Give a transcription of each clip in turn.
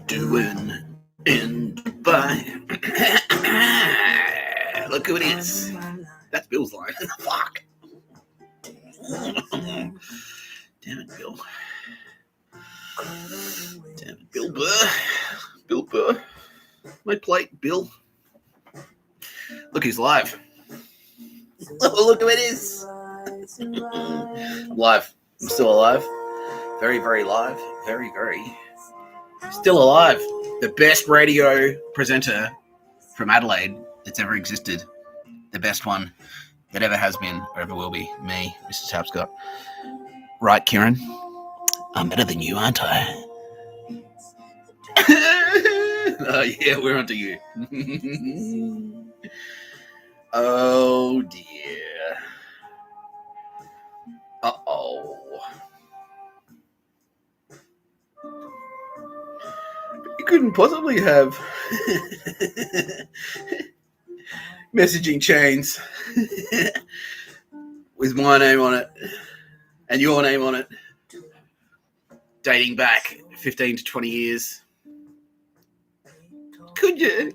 doing in Dubai? Look who it is. That's Bill's line. Fuck. Damn it, Bill. Damn it, Bill Burr. Bill Burr. My plate, Bill. Look who's live. Oh, look who it is. I'm live. I'm still alive. Very, very live. Very, very still alive. The best radio presenter from Adelaide that's ever existed. The best one that ever has been or ever will be. Me, Mr. Tapscott. Right, Kieran? I'm better than you, aren't I? Oh, yeah, we're onto you. Oh, dear. Uh-oh. You couldn't possibly have messaging chains with my name on it and your name on it, dating back 15 to 20 years. Could you?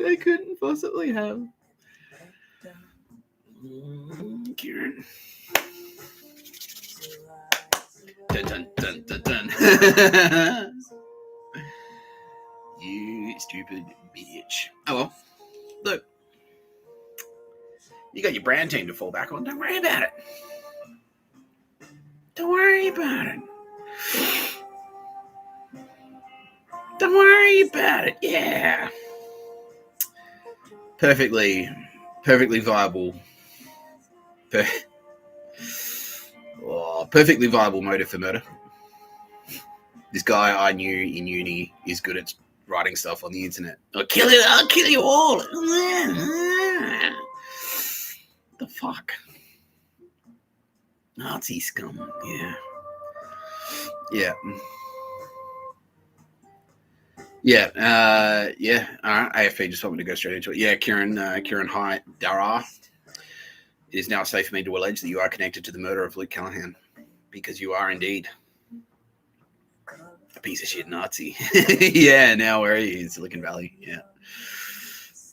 I couldn't possibly have. Kieran. Dun, dun, dun, dun, dun. You stupid bitch. Oh well. Look. You got your brand team to fall back on. Don't worry about it. Don't worry about it. Don't worry about it. Yeah. Perfectly viable. Perfectly viable motive for murder. This guy I knew in uni is good at writing stuff on the internet. I'll kill you all. The fuck? Nazi scum. Yeah. Yeah. Yeah. All right. AFP just want me to go straight into it. Yeah, Kieran Hi Dara. It is now safe for me to allege that you are connected to the murder of Luke Callahan, because you are indeed a piece of shit Nazi. Yeah, now where are you? In Silicon Valley.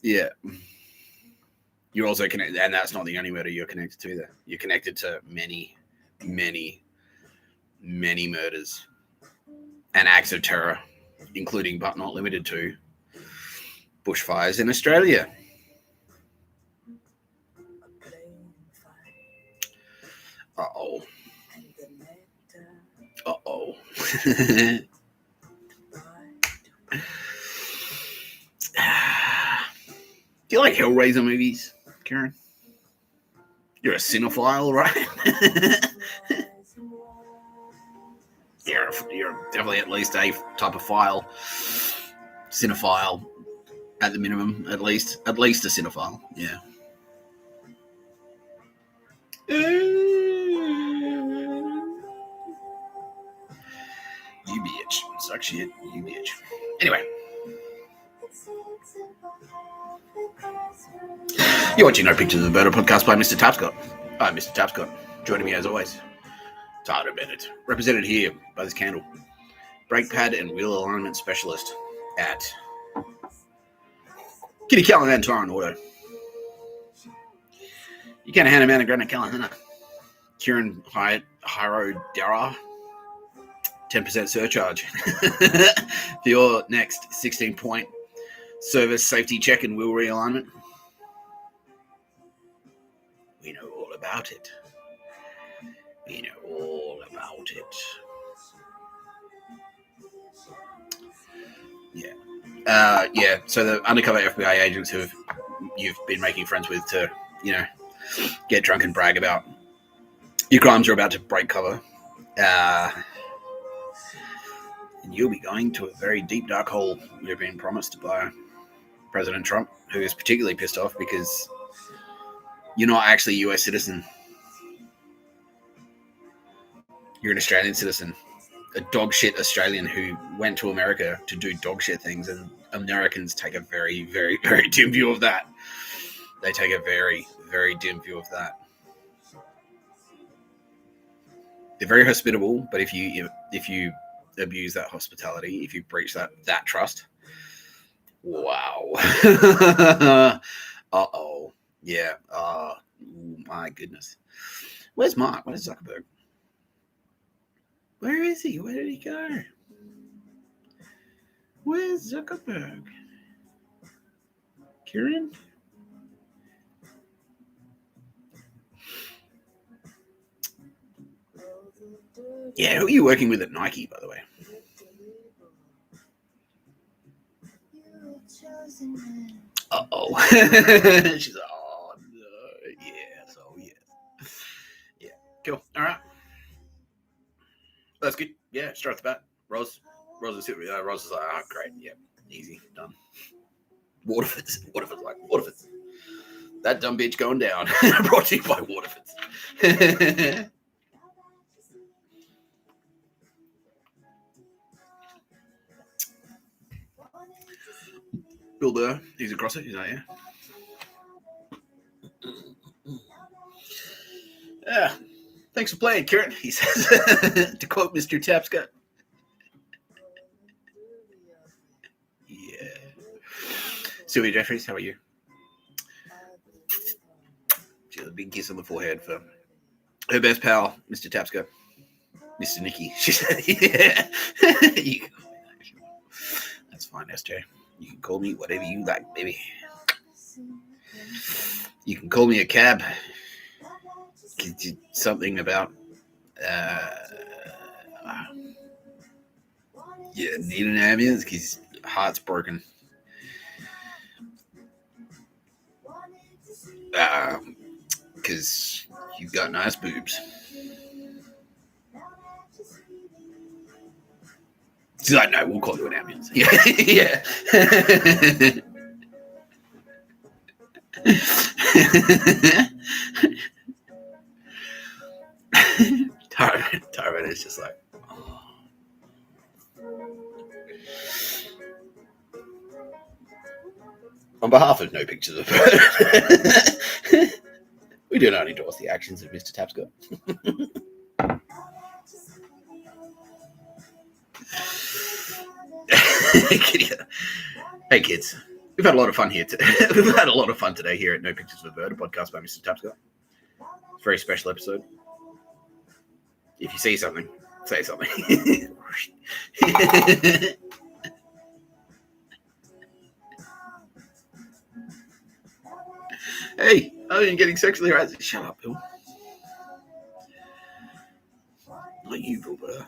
Yeah. You're also connected, and that's not the only murder you're connected to there. You're connected to many, many, many murders and acts of terror, including but not limited to bushfires in Australia. Uh-oh. Do you like Hellraiser movies, Karen? You're a cinephile, right? You're definitely at least a type of file. Cinephile, at the minimum, at least a cinephile, yeah. You bitch. Suck shit, you bitch. Anyway. You're watching No Pictures of the Murder podcast by Mr. Tapscott. I'm Mr. Tapscott. Joining me as always, Tyler Bennett. Represented here by this candle. Brake pad and wheel alignment specialist at Kitty Callahan Tire Auto. You can't hand a man a granite Callahan. Kieran Hyro Dara. 10% surcharge for your next 16-point service safety check and wheel realignment. We know all about it. Yeah. So the undercover FBI agents who you've been making friends with to, get drunk and brag about your crimes are about to break cover. And you'll be going to a very deep, dark hole you've been promised by President Trump, who is particularly pissed off because you're not actually a US citizen. You're an Australian citizen, a dog shit Australian who went to America to do dog shit things, and Americans take a very, very, very dim view of that. They take a very, very dim view of that. They're very hospitable, but if you abuse that hospitality, if you breach that trust. Wow. Uh-oh. Yeah. My goodness. Where's Mark? Where's Zuckerberg? Where is he? Where did he go? Where's Zuckerberg? Kieran? Yeah, who are you working with at Nike, by the way? Uh-oh. She's like, oh, no. Yes. Oh, yes. Yeah. Cool. All right. That's good. Yeah, straight off the bat. Roz is like, oh, great. Yeah, easy. Done. Waterford's like, Waterford's. That dumb bitch going down. Brought to you by Waterford's. Bill Burr, he's across it. He's like, yeah. Yeah. Thanks for playing, Kieran, he says, to quote Mr. Tapscott. Yeah. Sylvia Jeffries, how are you? She has a big kiss on the forehead for her best pal, Mr. Tapscott. Mr. Nicky. She said, yeah. That's fine, SJ. You can call me whatever you like, baby. You can call me a cab. Something about need an ambulance because his heart's broken. Because you've got nice boobs. She's like, no, we'll call you an ambulance. Yeah. Yeah. Tyrant is just like, oh. On behalf of No Pictures of Burr, we do not endorse the actions of Mr. Tapscott. Hey kids, we've had a lot of fun here today. We've had a lot of fun today here at No Pictures of Burr, a podcast by Mr. Tapscott. It's a very special episode. If you see something, say something. Hey, I'm getting sexually harassed. Shut up, Bill. Not you, Bill Burr.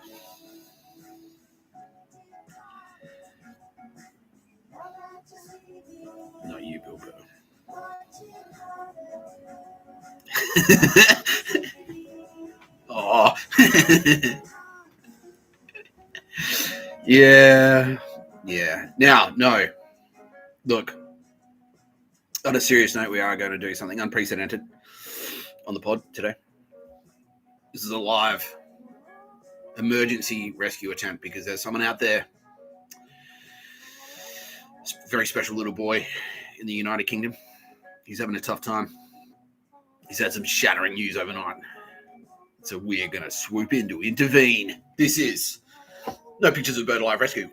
Not you, Bill Burr. Oh. Yeah. Now, no. Look, on a serious note, we are going to do something unprecedented on the pod today. This is a live emergency rescue attempt because there's someone out there, a very special little boy in the United Kingdom. He's having a tough time. He's had some shattering news overnight. So we're going to swoop in to intervene. This is No Pictures of Burr Live Rescue.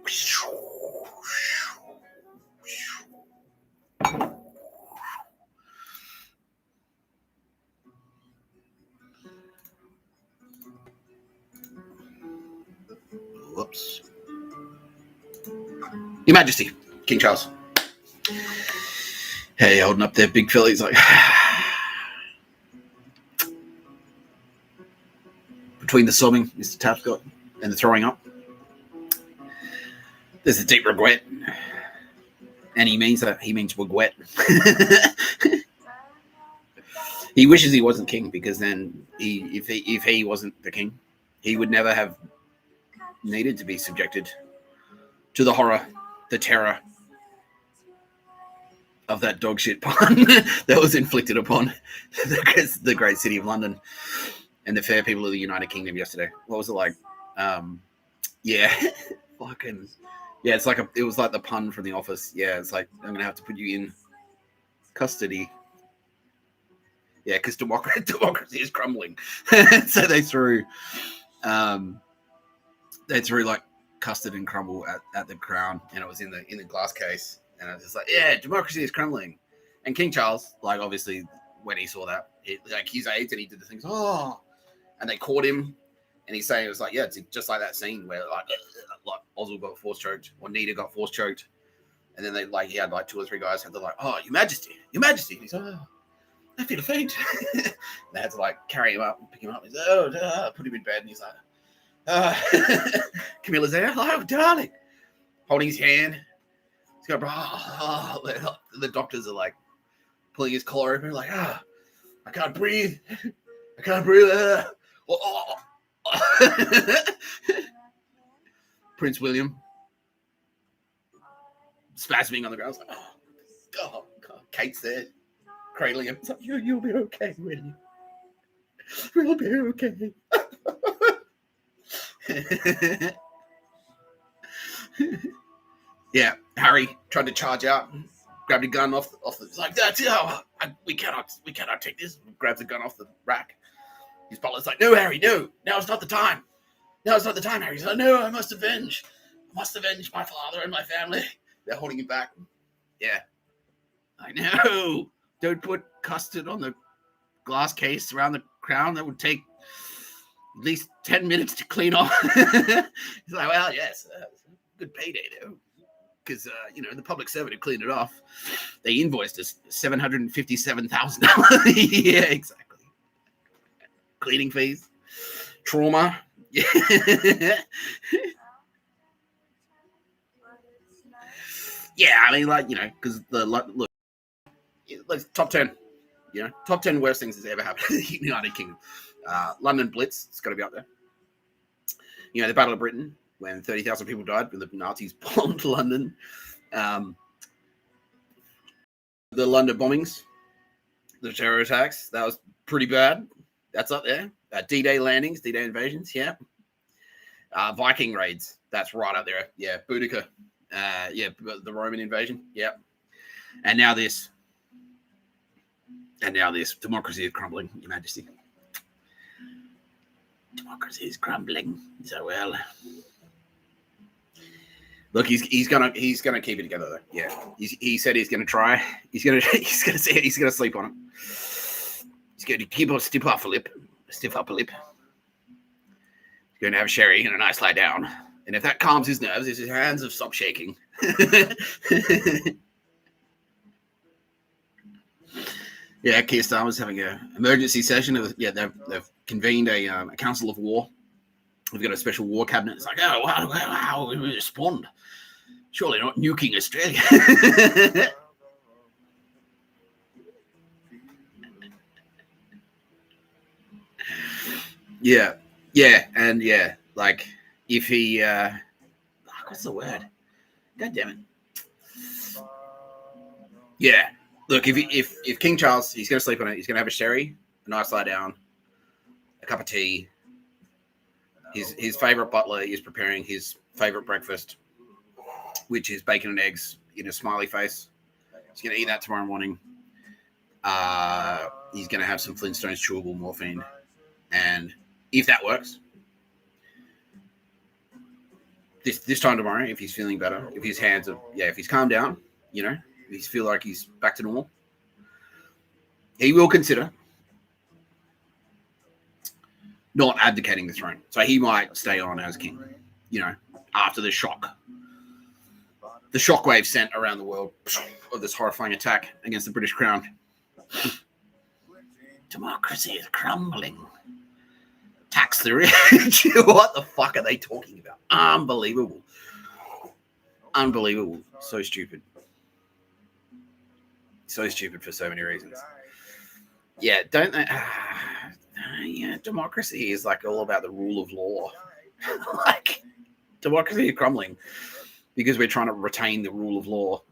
Whoops. Your Majesty, King Charles. Hey, holding up there, big fella. He's like, between the sobbing, Mr. Tapscott, and the throwing up, there's a deep regret. And he means regret. He wishes he wasn't king because then if he wasn't the king, he would never have needed to be subjected to the horror, the terror of that dog shit pun that was inflicted upon the great city of London and the fair people of the United Kingdom yesterday. What was it like? Fucking yeah, it was like the pun from The Office. Yeah, it's like, I'm gonna have to put you in custody. Yeah, because democracy is crumbling. So they threw like custard and crumble at the crown, and it was in the glass case, and I was just like, yeah, democracy is crumbling. And King Charles, like, obviously when he saw that, like his aides, and he did the things, and they caught him, and he's saying it was like, yeah, it's just like that scene where like Oswald got force choked or Nita got force choked, and then he had like 2 or 3 guys have to like, oh, your majesty, and he's like, oh, I feel faint. They had to like carry him up and pick him up. He's like, put him in bed, and he's like, Camilla's there, oh darling, holding his hand. He's got the doctors are like pulling his collar open, like, I can't breathe. Prince William spasming on the ground. Like, God. Kate's there, cradling him. It's like, you'll be okay, will you? We'll be okay. Yeah, Harry tried to charge out, grabbed a gun off the. It's like, that's it. We cannot take this. Grabs a gun off the rack. His butler's like, no, Harry, no. Now's not the time. Harry. He's like, no, I must avenge my father and my family. They're holding him back. Yeah. I know. Don't put custard on the glass case around the crown. That would take at least 10 minutes to clean off. He's like, well, yes, good payday, though. Because, the public servant who cleaned it off, they invoiced us $757,000. Yeah, exactly. Cleaning fees. Trauma. Yeah. Yeah, I mean, because look, top 10, top 10 worst things that's ever happened in the United Kingdom. London Blitz, it's got to be up there. The Battle of Britain, when 30,000 people died when the Nazis bombed London. The London bombings, the terror attacks, that was pretty bad. That's up there. D-Day landings, D-Day invasions, yeah. Viking raids, that's right up there. Yeah, Boudica. The Roman invasion, yeah. And now this. Democracy is crumbling, Your Majesty. Democracy is crumbling so well. Look, he's gonna keep it together though. Yeah, he said he's gonna try. He's gonna sleep on it. He's going to keep on stiff upper lip. He's going to have sherry and a nice lie down. And if that calms his nerves, his hands have stopped shaking. Yeah, Keir Starmer's having an emergency session. They've convened a council of war. We've got a special war cabinet. It's like, how will we respond? Surely not nuking Australia. Like if he, what's the word? God damn it. Yeah, look, if King Charles, he's going to sleep on it. He's going to have a sherry, a nice lie down, a cup of tea. His favorite butler is preparing his favorite breakfast, which is bacon and eggs in a smiley face. He's going to eat that tomorrow morning. He's going to have some Flintstones chewable morphine, and if that works, this time tomorrow, if he's feeling better, if his hands are, if he's calmed down, if he feels like he's back to normal, he will consider not abdicating the throne. So he might stay on as king, after the shockwave sent around the world of this horrifying attack against the British crown. Democracy is crumbling. Tax the rich. What the fuck are they talking about? Unbelievable. So stupid. So stupid for so many reasons. Yeah, don't they? Democracy is like all about the rule of law. Like, democracy is crumbling because we're trying to retain the rule of law.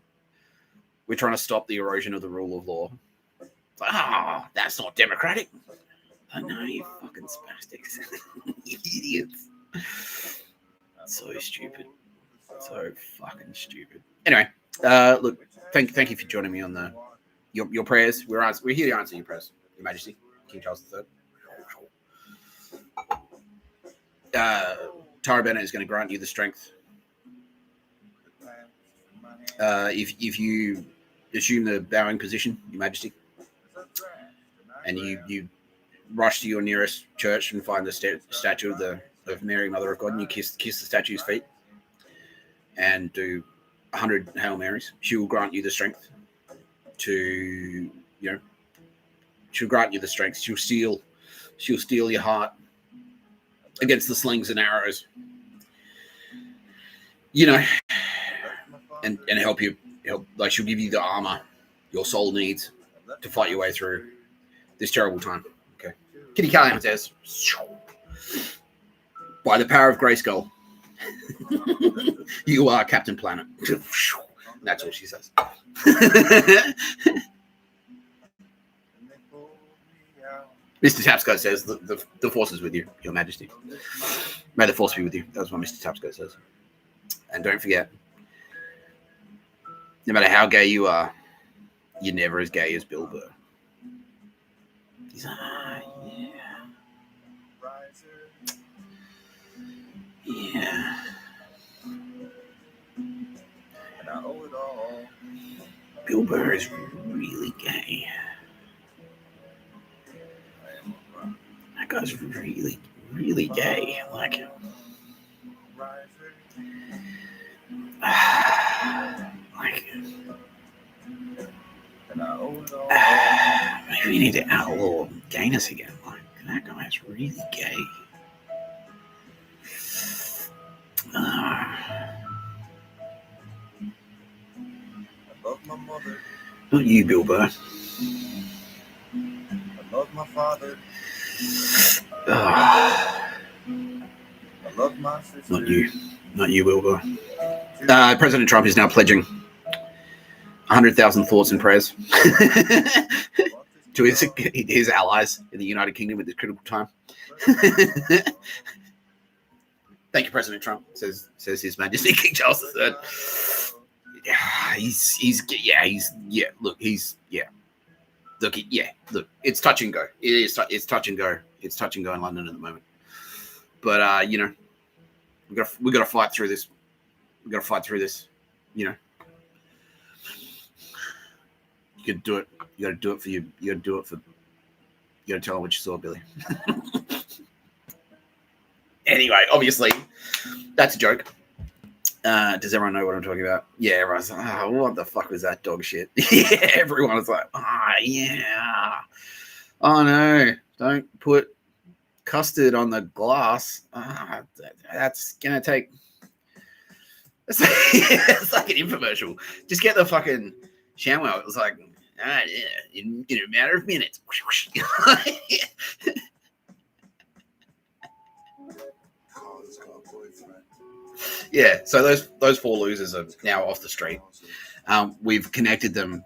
We're trying to stop the erosion of the rule of law. It's like, that's not democratic. I know, you fucking spastics. You idiots. So stupid. So fucking stupid. Anyway, look, thank you for joining me on your prayers. We're here to answer your prayers, Your Majesty, King Charles III. Tara Bennett is going to grant you the strength If you assume the bowing position, Your Majesty, and you rush to your nearest church and find the statue of Mary, Mother of God, and you kiss the statue's feet and do 100 Hail Marys, she will grant you the strength to, she'll grant you the strength. She'll steel your heart against the slings and arrows, and help like she'll give you the armor your soul needs to fight your way through this terrible time. Okay. Kitty Callahan says, by the power of Grayskull, you are Captain Planet. That's all she says. Mr. Tapscott says, the force is with you, Your Majesty. May the force be with you. That's what Mr. Tapscott says. And don't forget, no matter how gay you are, you're never as gay as Bill Burr. He's yeah. Bill Burr is really gay. That guy's really, really gay. Like, maybe we need to outlaw gayness again. Like, that guy's really gay. Not you, Bill Burr. I love my father. I love my sister. Not you, Bill Burr. President Trump is now pledging 100,000 thoughts and prayers to his allies in the United Kingdom at this critical time. Thank you, President Trump, says His Majesty King Charles III. Look, it's touch and go. It's touch and go. It's touch and go in London at the moment. But we got to fight through this. We got to fight through this. You can do it. You got to do it for you. You got to do it for. You got to tell them what you saw, Billy. Anyway, obviously, that's a joke. Does everyone know what I'm talking about? Yeah, everyone's like, oh, what the fuck was that dog shit? Yeah, everyone was like, yeah. Oh, no, don't put custard on the glass. That's going to take... It's like an infomercial. Just get the fucking ShamWow. It was like, in a matter of minutes. Yeah, so those four losers are now off the street. We've connected them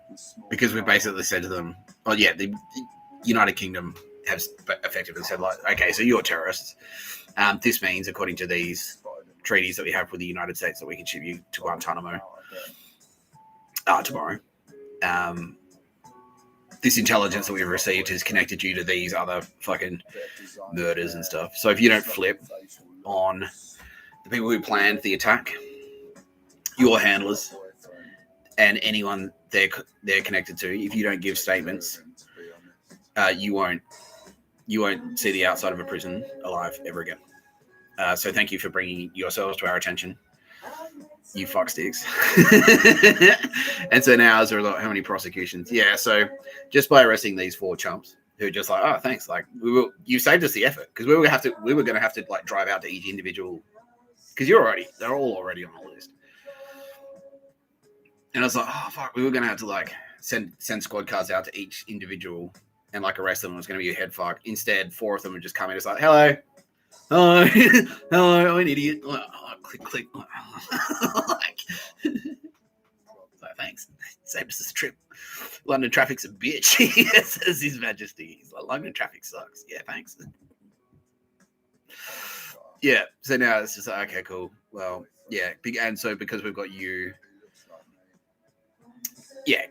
because we basically said to them, the United Kingdom has effectively said, like, okay, so you're terrorists. This means, according to these treaties that we have with the United States, that we can ship you to Guantanamo tomorrow. This intelligence that we've received has connected you to these other fucking murders and stuff. So if you don't flip on the people who planned the attack, your handlers, and anyone they're connected to, if you don't give statements, you won't see the outside of a prison alive ever again. So thank you for bringing yourselves to our attention, you fucksticks. And so now, as a result, how many prosecutions? Yeah, so just by arresting these four chumps who are just like, oh, thanks, like you saved us the effort, because we were going to have to like drive out to each individual. Because they're all already on the list. And I was like, oh, fuck, we were going to have to, like, send squad cars out to each individual and, like, arrest them. It was going to be a head fuck. Instead, four of them would just come in and it's like, hello, I'm an idiot. Like, click. Like, thanks. Saved us this trip. London traffic's a bitch, says His Majesty. He's like, London traffic sucks. Yeah, thanks. Yeah, so now it's just like, okay, cool. Well, yeah, and so because we've got you, the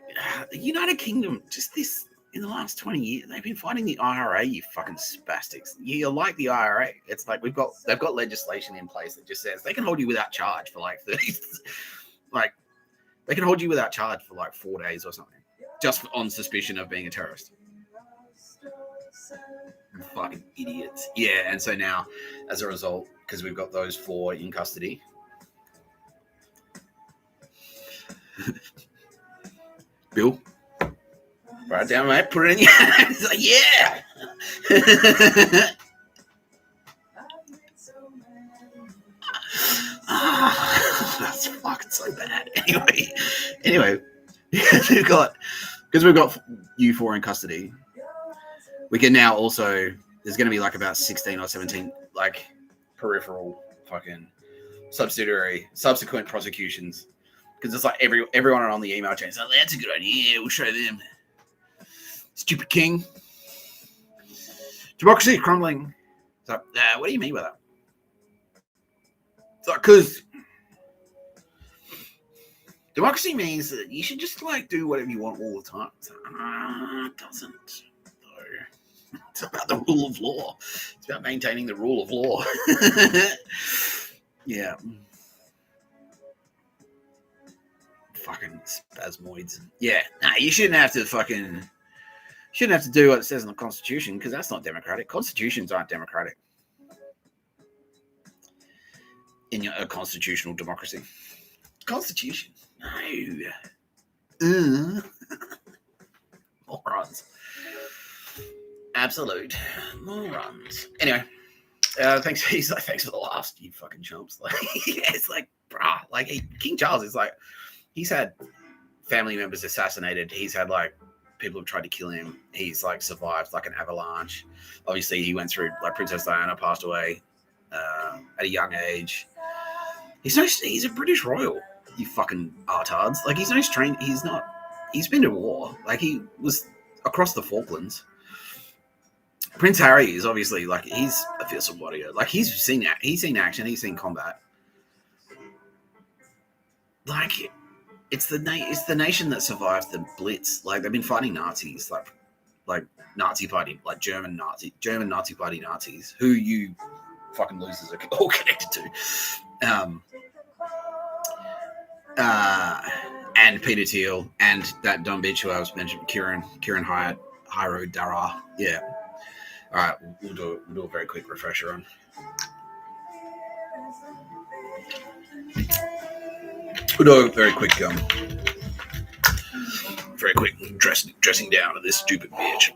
United Kingdom, just this, in the last 20 years, they've been fighting the IRA, you fucking spastics. You're like the IRA. It's like they've got legislation in place that just says they can hold you without charge for like 30, like They can hold you without charge for like 4 days or something, just on suspicion of being a terrorist. Fucking idiots. Yeah, and so now, as a result, because we've got those 4 in custody. Bill, write it down, mate. Put it in your hand. He's like, yeah. That's fucking so bad. Anyway, we've got you 4 in custody. We can now also, there's going to be like about 16 or 17 like peripheral fucking subsequent prosecutions, because it's like everyone on the email chain is like, that's a good idea. Yeah, we'll show them. Stupid king. Democracy crumbling. So, what do you mean by that? It's like, because democracy means that you should just like do whatever you want all the time. It's like, it doesn't. Though. It's about the rule of law. It's about maintaining the rule of law. Yeah. Fucking spasmoids. Yeah. Nah, you shouldn't have to do what it says in the Constitution, because that's not democratic. Constitutions aren't democratic in a constitutional democracy. Constitution. No. Morons. Absolute morons. Anyway, thanks. He's like, thanks for the laughs, you fucking chumps. Like, yeah, it's like, brah. Like, King Charles is like, he's had family members assassinated. He's had like people have tried to kill him. He's like survived like an avalanche. Obviously, he went through, like, Princess Diana passed away at a young age. He's a British royal. You fucking artards. Like, he's no stranger. He's been to war. Like, he was across the Falklands. Prince Harry is obviously, like, he's a fearsome warrior. Like, he's seen action, he's seen combat. Like, it's the nation that survived the Blitz. Like, they've been fighting Nazis, like Nazi party, like German Nazi party Nazis, who you fucking losers are all connected to. And Peter Thiel, and that dumb bitch who I was mentioning, Kieran Hyro Dara. Yeah. All right, we'll do a very quick refresher on. We'll do a very quick dressing down of this stupid bitch.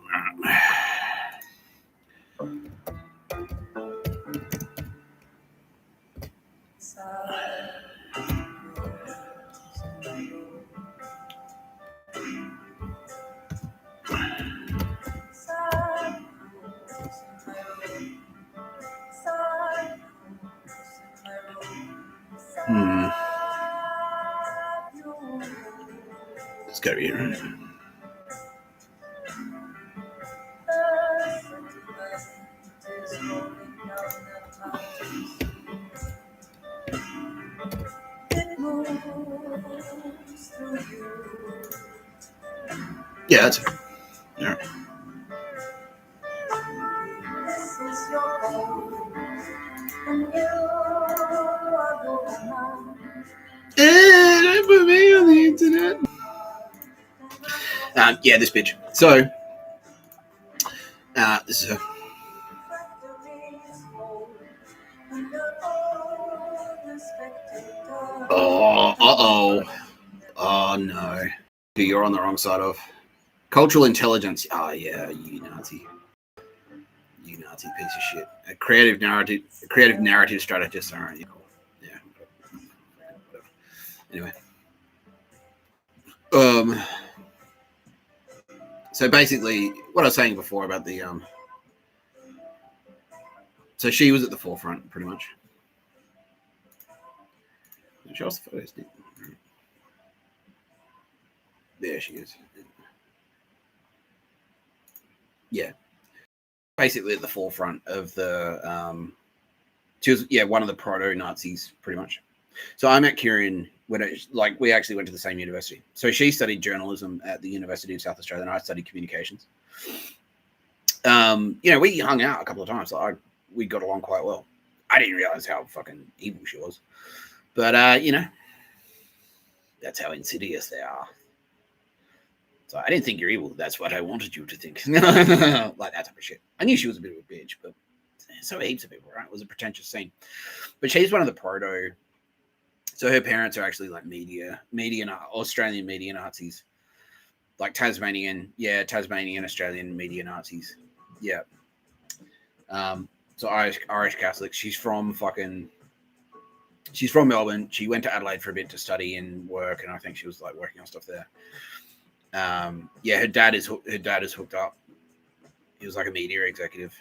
It's gotta be right. Yeah, that's it. All right. Don't put me on the internet. Yeah, this bitch. So, this is her. Oh, no. You're on the wrong side of cultural intelligence. Oh, yeah, you Nazi. You Nazi piece of shit. A creative narrative strategist. All right, yeah. Anyway. So basically, what I was saying before about the so she was at the forefront, pretty much. Show us the photos, dude. There she is. Yeah, basically at the forefront of the. She was one of the proto-Nazis, pretty much. So I met Kieran when we actually went to the same university. So she studied journalism at the University of South Australia, and I studied communications. We hung out a couple of times. So we got along quite well. I didn't realize how fucking evil she was, but That's how insidious they are. So I didn't think you're evil. That's what I wanted you to think. Like that type of shit. I knew she was a bit of a bitch, but so heaps of people, right? It was a pretentious scene. But she's one of the proto. So her parents are actually like Australian media Nazis. Like Tasmanian Australian media Nazis. Yeah. So Irish Catholic. She's from Melbourne. She went to Adelaide for a bit to study and work, and I think she was like working on stuff there. Her dad is hooked up. He was like a media executive.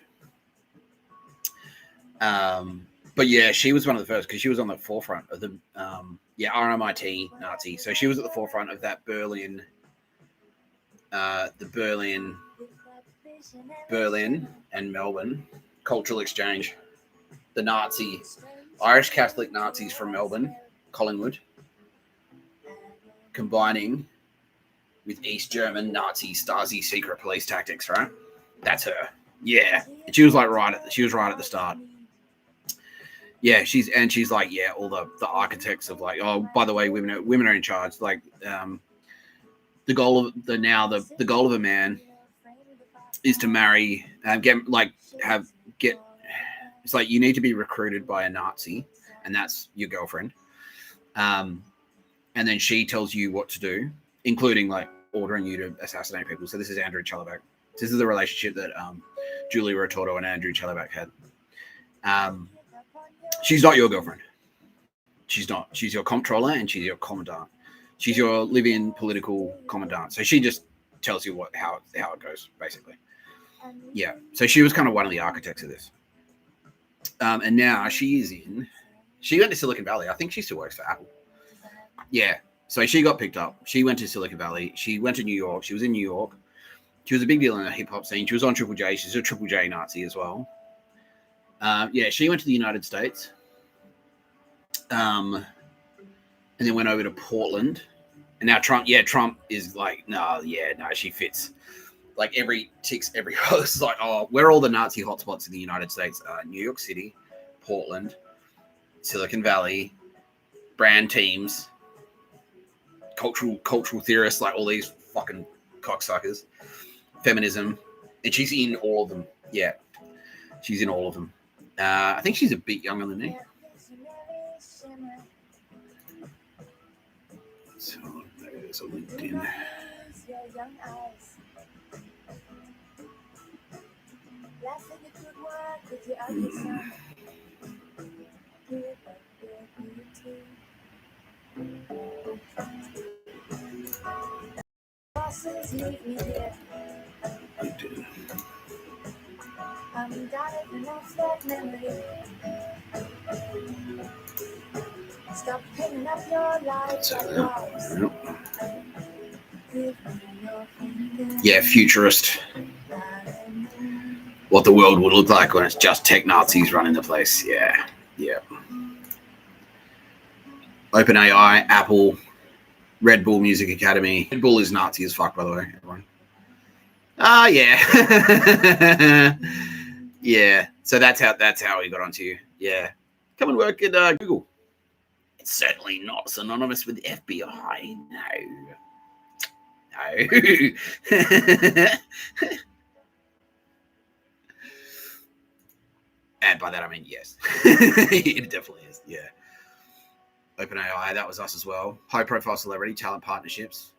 But yeah, she was one of the first because she was on the forefront of the RMIT Nazi. So she was at the forefront of that Berlin and Melbourne cultural exchange. The Nazi Irish Catholic Nazis from Melbourne, Collingwood, combining with East German Nazi Stasi secret police tactics, right? That's her. Yeah. And she was like right at the start. Yeah, she's like, yeah, all the architects of like, oh, by the way, women are in charge. Like the goal of a man is to marry and it's like you need to be recruited by a Nazi, and that's your girlfriend. And then she tells you what to do, including like ordering you to assassinate people. So this is Andrew Chelleback. This is the relationship that Julie Rotordo and Andrew Chelleback had. She's not your girlfriend. She's not. She's your comptroller and she's your commandant. She's your live-in political commandant. So she just tells you how it goes, basically. Yeah. So she was kind of one of the architects of this. And now she went to Silicon Valley. I think she still works for Apple. Yeah. So she got picked up. She went to Silicon Valley. She went to New York. She was in New York. She was a big deal in the hip hop scene. She was on Triple J. She's a Triple J Nazi as well. She went to the United States. And then went over to Portland. And now Trump is like, no, she fits. Like ticks every host. Like, oh, where are all the Nazi hotspots in the United States? New York City, Portland, Silicon Valley, brand teams, cultural theorists, like all these fucking cocksuckers, feminism, and she's in all of them. Yeah, she's in all of them. I think she's a bit younger than me. So there's a LinkedIn. Stop hanging up your lights. Yeah, futurist. What the world would look like when it's just tech Nazis running the place. Yeah. OpenAI, Apple, Red Bull Music Academy. Red Bull is Nazi as fuck, by the way, everyone. Yeah. Yeah. So that's how he got onto you. Yeah. Come and work at Google. It's certainly not synonymous with the FBI. No. And by that I mean yes. It definitely is. Yeah. OpenAI, that was us as well. High profile celebrity talent partnerships.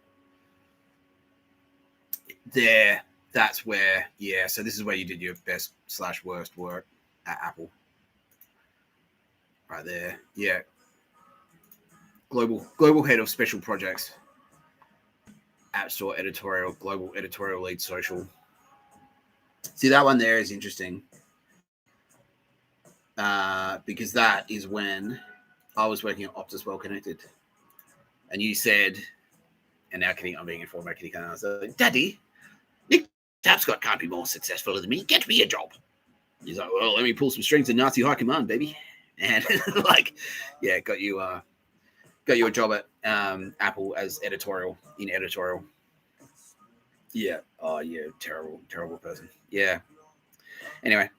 There, that's where, yeah. So this is where you did your best/worst work at Apple. Right there. Yeah. Global head of special projects. App Store editorial, global editorial lead social. See, that one there is interesting. Because that is when I was working at Optus Well Connected. And you said, and now I'm being informed by Kitty Khan, I was like, Daddy, Nick Tapscott can't be more successful than me. Get me a job. He's like, well, let me pull some strings in Nazi high command, baby. And like, yeah, got you a job at Apple as editorial. Yeah. Oh, yeah. Terrible person. Yeah. Anyway,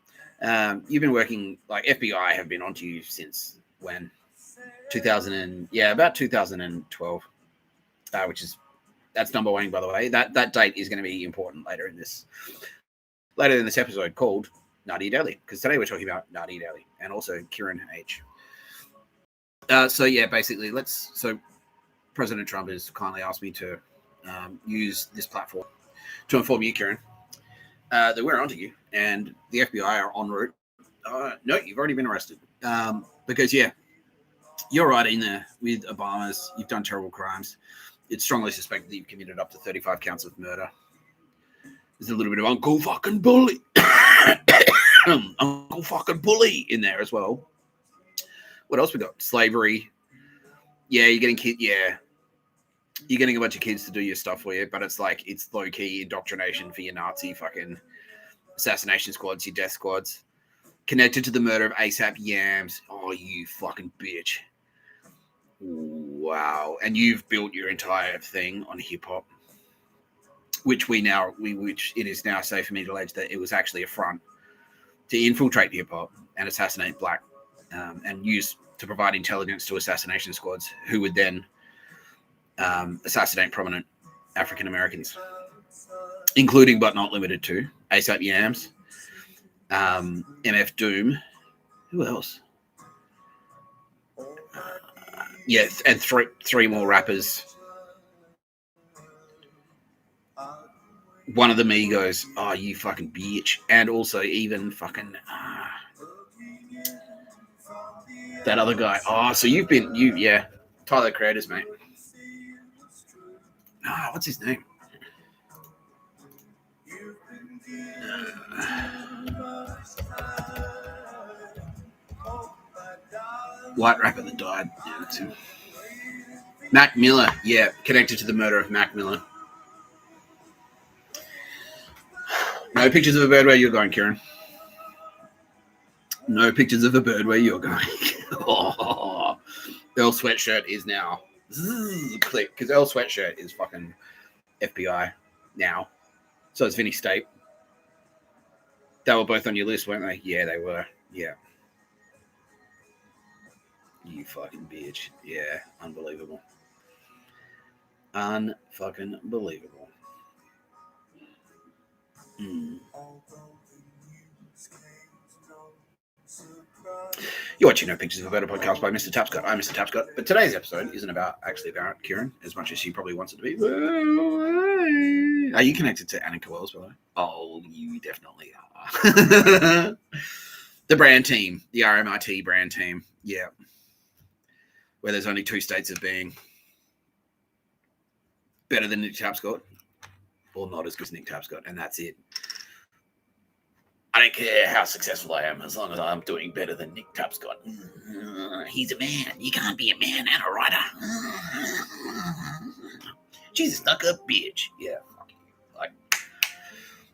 you've been working, like FBI have been onto you since when? About 2012. that's number one, by the way. That date is going to be important later in this episode called Nadia Daly, because today we're talking about Nadia Daly and also Kieran H. So basically, so President Trump has kindly asked me to use this platform to inform you, Kieran, that we're onto you, and the FBI are en route. No, you've already been arrested. Because you're right in there with Obama's. You've done terrible crimes. It's strongly suspected that you've committed up to 35 counts of murder. There's a little bit of Uncle fucking bully, Uncle fucking bully in there as well. What else we got? Slavery. Yeah, you're getting kids. Yeah, you're getting a bunch of kids to do your stuff for you, but it's like it's low key indoctrination for your Nazi fucking assassination squads, your death squads. Connected to the murder of ASAP Yams. Oh, you fucking bitch. Wow. And you've built your entire thing on hip hop, which it is now safe for me to allege that it was actually a front to infiltrate hip hop and assassinate black and use to provide intelligence to assassination squads who would then assassinate prominent African Americans, including but not limited to ASAP Yams, MF Doom, who else? And three more rappers. One of them Migos. Oh, you fucking bitch. And also even fucking that other guy. Oh, so Tyler Creators, mate. What's his name? White rapper that died. Yeah, that's him. Mac Miller. Yeah, connected to the murder of Mac Miller. No pictures of a bird where you're going, Kieran. No pictures of a bird where you're going. Earl Sweatshirt is now click, because Earl Sweatshirt is fucking FBI now. So is Vinny State. They were both on your list, weren't they? Yeah, they were. Yeah. You fucking bitch. Yeah, unbelievable. Unfucking believable. You're watching No Pictures of a Better podcast by Mr. Tapscott. I'm Mr. Tapscott, but today's episode isn't about Kieran as much as she probably wants it to be. Are you connected to Annika Wells, by the way? Oh, you definitely are. The brand team, the RMIT brand team, yeah. Where there's only 2 states of being better than Nick Tapscott or not as good as Nick Tapscott, and that's it. I don't care how successful I am as long as I'm doing better than Nick Tapscott. He's a man. You can't be a man and a writer. She's a stuck-up bitch. Yeah, fuck you. Like,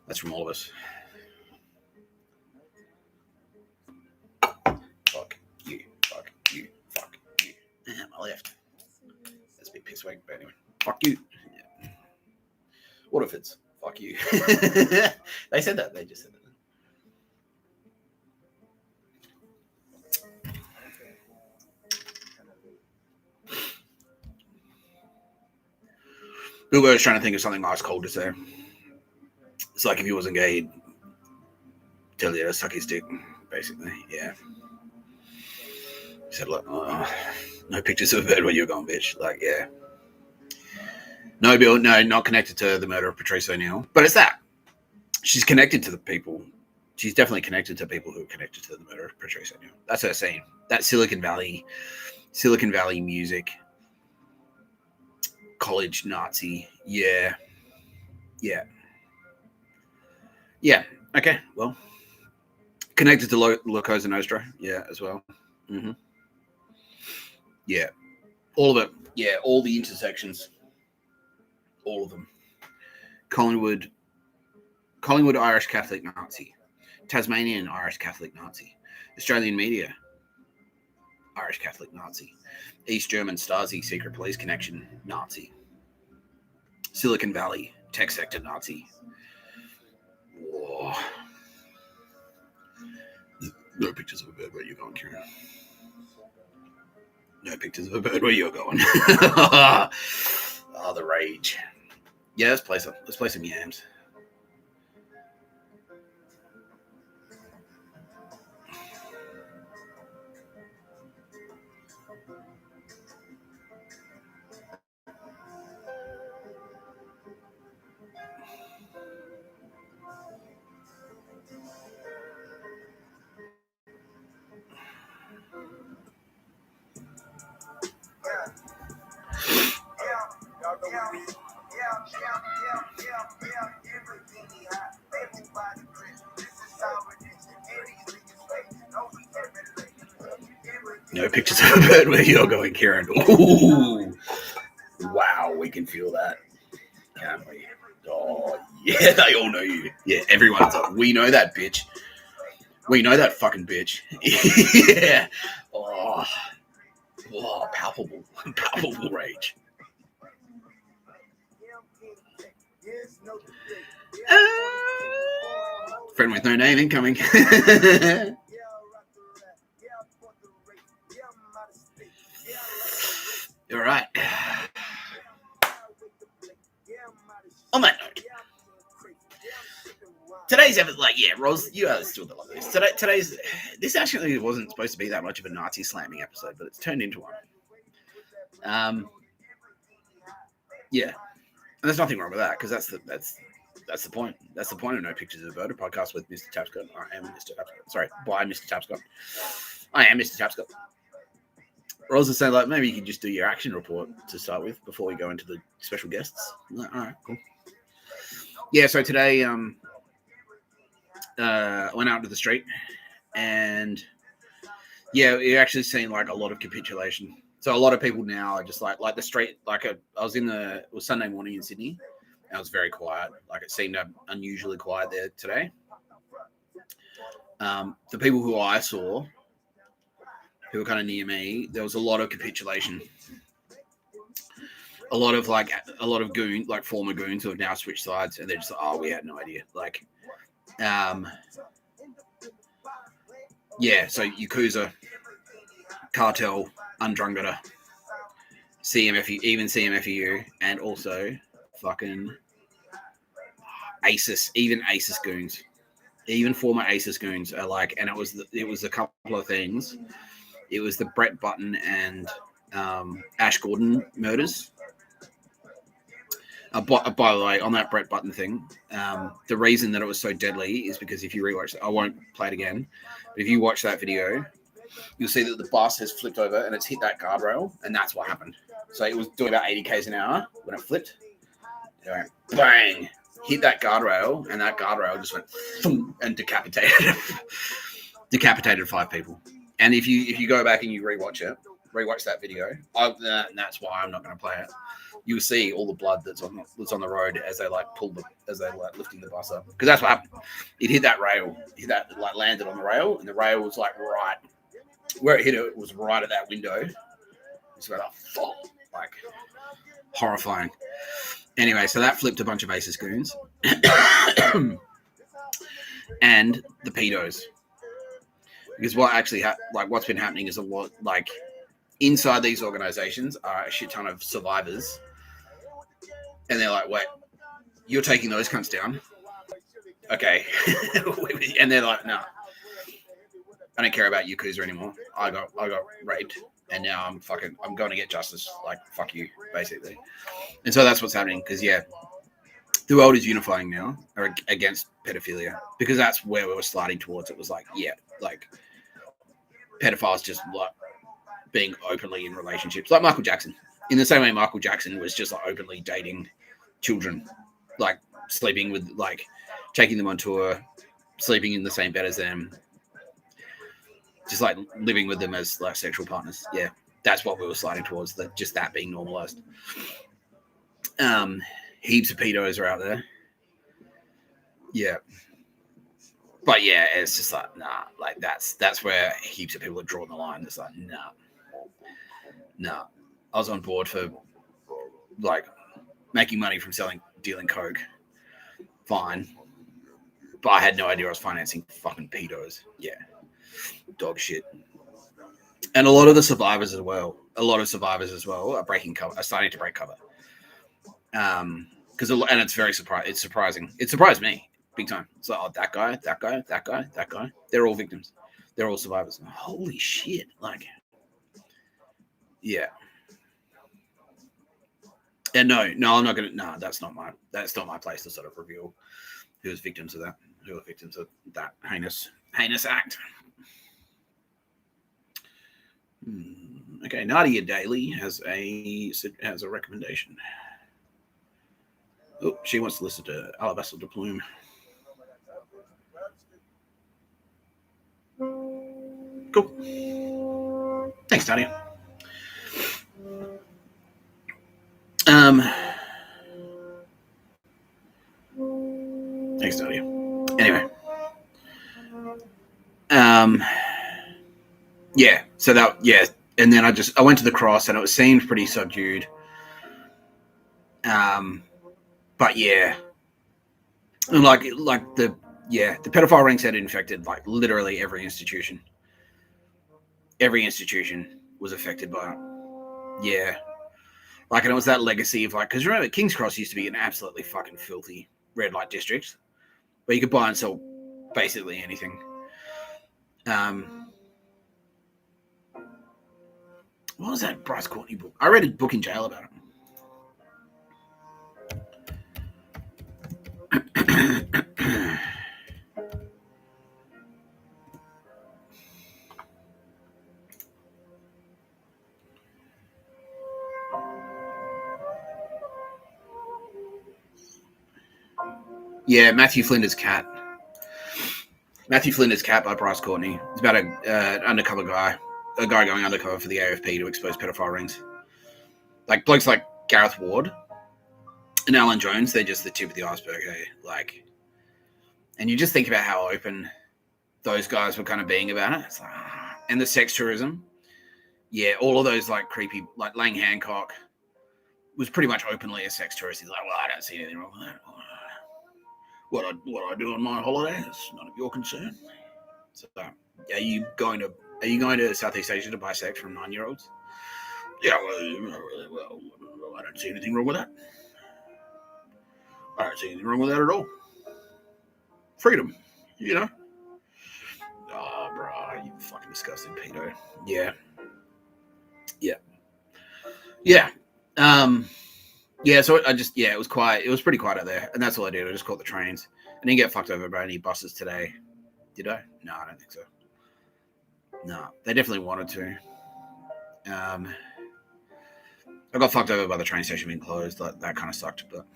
that's from all of us. Fuck you. Fuck you. Fuck you. My left. That's a bit piss weak, but anyway. Fuck you. Yeah. Waterfords. Fuck you. They said that. They just said that. Bill Burr was trying to think of something ice cold to say. It's like if he wasn't gay, he'd tell you to suck his dick, basically. Yeah. He said, look, no pictures of a bird where you're going, bitch. Like, yeah. No, Bill, no, not connected to the murder of Patrice O'Neill. But it's that. She's connected to the people. She's definitely connected to people who are connected to the murder of Patrice O'Neill. That's her scene. That Silicon Valley music. College Nazi. Yeah. Okay. Well, connected to La Cosa Nostra. Yeah, as well. Mm-hmm. Yeah. All of it. Yeah. All the intersections. All of them. Collingwood Irish Catholic Nazi. Tasmanian Irish Catholic Nazi. Australian media Irish Catholic Nazi. East German Stasi secret police connection Nazi. Silicon Valley tech sector Nazi. Whoa. No pictures of a bird where you're going, Kieran. No pictures of a bird where you're going. other rage. Yeah, let's play some yams. No pictures of a bird where you're going, Kieran. Ooh. Wow, we can feel that. Can't we? Oh, yeah, they all know you. Yeah, everyone's like, we know that bitch. We know that fucking bitch. Yeah. Oh, palpable rage. Friend with no name incoming. All right. On that note, today's episode, Ros, you are still the love this. This actually wasn't supposed to be that much of a Nazi slamming episode, but it's turned into one. Yeah, and there's nothing wrong with that because that's the point. That's the point of No Pictures of a Bird, a podcast with Mr. Tapscott. I am Mr. Tapscott. Sorry, by Mr. Tapscott. I am Mr. Tapscott. Ros was saying, like, maybe you could just do your action report to start with before we go into the special guests. Like, all right, cool. Yeah, so today went out to the street and you're actually seeing like a lot of capitulation. So a lot of people now are just like the street, it was Sunday morning in Sydney and it was very quiet. Like it seemed unusually quiet there today. The people who I saw who were kind of near me, there was a lot of capitulation. A lot of goons, like former goons who have now switched sides, and they're just like, oh, we had no idea. Like, so Yakuza, cartel, Undrungada, CMFU, and also fucking ASIS, even ASIS goons, even former ASIS goons are like, and it was a couple of things. It was the Brett Button and Ash Gordon murders. By the way, on that Brett Button thing, the reason that it was so deadly is because if you rewatch it, I won't play it again, but if you watch that video, you'll see that the bus has flipped over and it's hit that guardrail, and that's what happened. So it was doing about 80 k's an hour when it flipped. It went bang, hit that guardrail, and that guardrail just went thump, and decapitated 5 people. And if you go back and you rewatch that video, that's why I'm not going to play it. You'll see all the blood that's on the road as they lifting the bus up, because that's what happened. It hit that rail, landed on the rail, and the rail was like right where it hit it was right at that window. It's like horrifying. Anyway, so that flipped a bunch of ASIS goons and the pedos. Because what actually what's been happening is a lot, like, inside these organizations are a shit ton of survivors, and they're like, wait, you're taking those cunts down? Okay. And they're like, no, I don't care about Yakuza anymore. I got raped, and now I'm going to get justice. Like, fuck you, basically. And so that's what's happening, because the world is unifying now against pedophilia, because that's where we were sliding towards. It was like, pedophiles just like being openly in relationships, like Michael Jackson. In the same way Michael Jackson was just like openly dating children, like sleeping with, like taking them on tour, sleeping in the same bed as them, just like living with them as like sexual partners. Yeah, that's what we were sliding towards, that being normalized. Heaps of pedos are out there. Yeah. But yeah, it's just like, nah, like that's where heaps of people are drawing the line. It's like, nah. I was on board for like making money from dealing coke. Fine. But I had no idea I was financing fucking pedos. Yeah. Dog shit. And a lot of survivors as well are breaking cover, are starting to break cover. Because and it's very surprising. It's surprising. It surprised me big time. It's like, oh, that guy. They're all victims. They're all survivors. Holy shit! Like, yeah. And no, I'm not gonna. No, that's not my place to sort of reveal who are victims of that heinous act. Okay, Nadia Daly has a recommendation. Oh, she wants to listen to Alabaster de Plume. Cool. Thanks, Nadia. Thanks, Nadia. Anyway. Yeah. So and then I went to the cross, and it seemed pretty subdued. But yeah, and like the pedophile rings had infected like literally every institution. Every institution was affected by it. Yeah. Like, and it was that legacy of like, because remember, King's Cross used to be an absolutely fucking filthy red light district where you could buy and sell basically anything. What was that Bryce Courtney book? I read a book in jail about it. Yeah, Matthew Flinder's Cat. Matthew Flinder's Cat by Bryce Courtney. It's about an undercover guy, a guy going undercover for the AFP to expose pedophile rings. Like blokes like Gareth Ward and Alan Jones, they're just the tip of the iceberg. Hey? Like, and you just think about how open those guys were kind of being about it. It's like, and the sex tourism. Yeah, all of those like creepy, like Lang Hancock was pretty much openly a sex tourist. He's like, well, I don't see anything wrong with that. What I do on my holiday is none of your concern. So, are you going to Southeast Asia to buy sex from 9-year-olds? Yeah, well, I don't see anything wrong with that. I don't see anything wrong with that at all. Freedom, you know. Oh, bro, you fucking disgusting pedo. Yeah. So it was quiet. It was pretty quiet out there, and that's all I did. I just caught the trains. I didn't get fucked over by any buses today. Did I? No, I don't think so. No, they definitely wanted to. I got fucked over by the train station being closed. That kind of sucked, but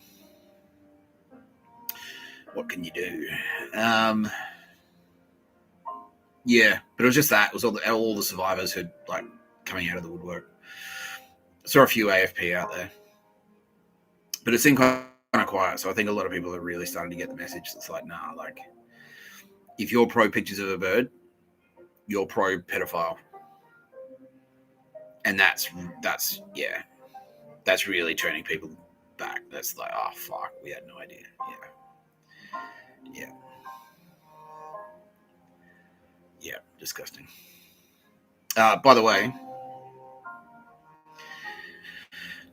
what can you do? Yeah, but it was just that. It was all the survivors who'd like coming out of the woodwork. I saw a few AFP out there, but it seemed kind of quiet. So I think a lot of people are really starting to get the message. It's like, nah, like if you're pro pictures of a bird, you're pro pedophile, and that's really turning people back. That's like, oh fuck, we had no idea. Yeah, disgusting. By the way,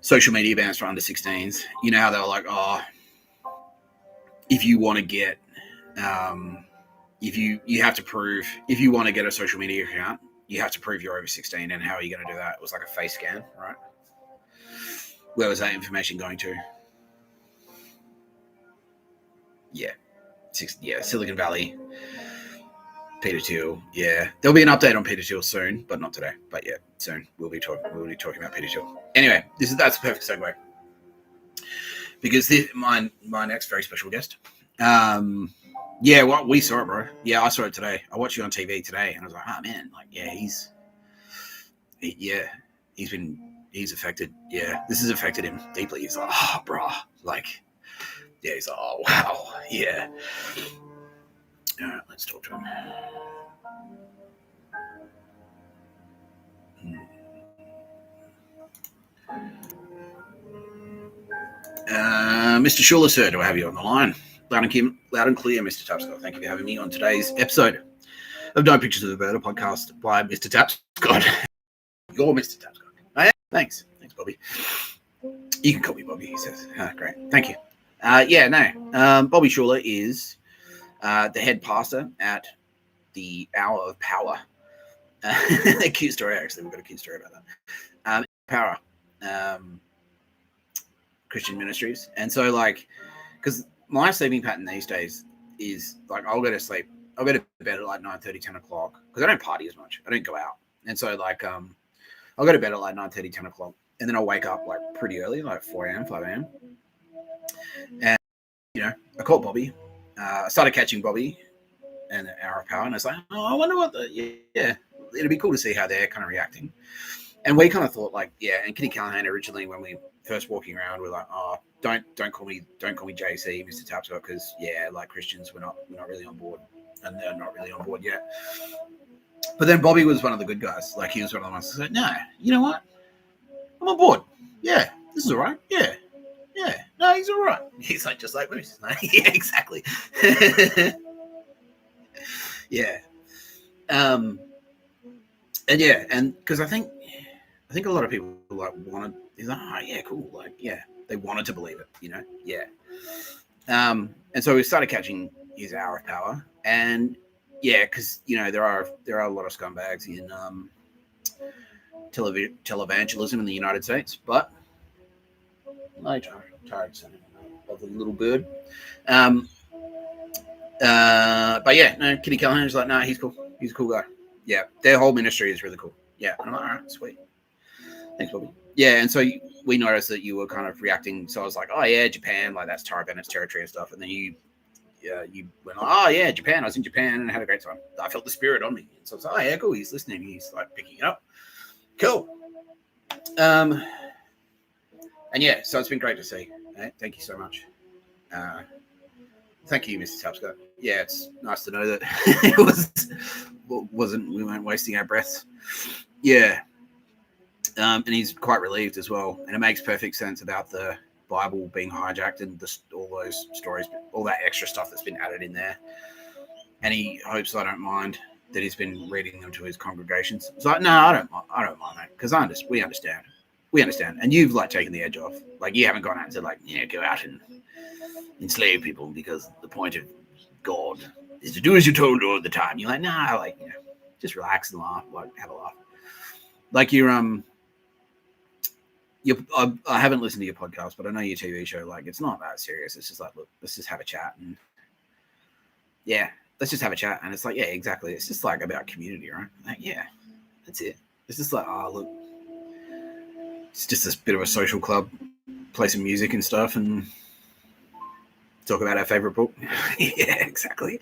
social media bans for under 16s. You know how they were like, oh, if you want to get, if you have to prove, if you want to get a social media account, you have to prove you're over 16. And how are you going to do that? It was like a face scan, right? Where was that information going to? Yeah, Silicon Valley. Peter Thiel, yeah. There'll be an update on Peter Thiel soon, but not today. But yeah, soon we'll be talking about Peter Thiel. Anyway, that's a perfect segue because my next very special guest. Yeah, we saw it, bro. Yeah, I saw it today. I watched it on TV today, and I was like, oh man, like yeah, he's affected. Yeah, this has affected him deeply. He's like, oh, bro, like yeah, he's like, oh wow, yeah. All right, let's talk to him. Mr. Schuler, sir, do I have you on the line? Loud and clear, Mr. Tapscott. Thank you for having me on today's episode of No Pictures of the Bird, a podcast by Mr. Tapscott. You're Mr. Tapscott. I am. Thanks, Bobby. You can call me Bobby, he says. Great. Thank you. Bobby Schuler is the head pastor at the Hour of Power. A cute story, actually. We've got a cute story about that. Power. Christian ministries. And so, like, because my sleeping pattern these days is, like, I'll go to sleep. I'll go to bed at, like, 9:30, 10 o'clock. Because I don't party as much. I don't go out. And so, like, I'll go to bed at, like, 9:30, 10 o'clock. And then I'll wake up, like, pretty early, like 4 a.m., 5 a.m. And, you know, I called Bobby. I started catching Bobby and the Hour of Power. And I was like, oh, I wonder what it'd be cool to see how they're kind of reacting. And we kind of thought, like, and Kitty Callahan originally, when we first walking around, we're like, oh, don't call me JC, Mr. Tapscott, because like Christians, we're not really on board, and they're not really on board yet. But then Bobby was one of the good guys. Like, he was one of the ones that said, no, you know what? I'm on board. Yeah, this is all right. Yeah. No, he's all right. He's like, just like Moose. Yeah, exactly. Yeah. And because I think a lot of people like wanted. He's like, oh yeah, cool. Like, yeah, they wanted to believe it, you know. Yeah. And so we started catching his Hour of Power, and because you know there are a lot of scumbags in televangelism in the United States, but I tired sending a lovely little bird. But no, Kitty Callahan is like, no, he's cool. He's a cool guy. Yeah, their whole ministry is really cool. Yeah, I'm like, all right, sweet. Thanks, Bobby. Yeah, and so we noticed that you were kind of reacting. So I was like, oh yeah, Japan, like that's Tara Bennett's territory and stuff. And then you went like, oh yeah, Japan. I was in Japan and I had a great time. I felt the spirit on me. And so I was like, oh yeah, cool. He's listening. He's like picking it up. Cool. And so it's been great to see. Thank you so much. Thank you, Mr. Tapscott. Yeah, it's nice to know that we weren't wasting our breaths. Yeah. And he's quite relieved as well. And it makes perfect sense about the Bible being hijacked and all those stories, all that extra stuff that's been added in there. And he hopes I don't mind that he's been reading them to his congregations. It's like, no, I don't mind, mate, because we understand. We understand. And you've like taken the edge off. Like, you haven't gone out and said, like, go out and enslave people because the point of God is to do as you're told all the time. You're like, nah, like, just relax and laugh, like have a laugh. Like I haven't listened to your podcast, but I know your TV show. Like, it's not that serious. It's just like, look, let's just have a chat, and let's just have a chat. And it's like, yeah, exactly. It's just like about community, right? Like, yeah, that's it. It's just like, oh, look, it's just this bit of a social club, play some music and stuff, and talk about our favorite book. Yeah, exactly.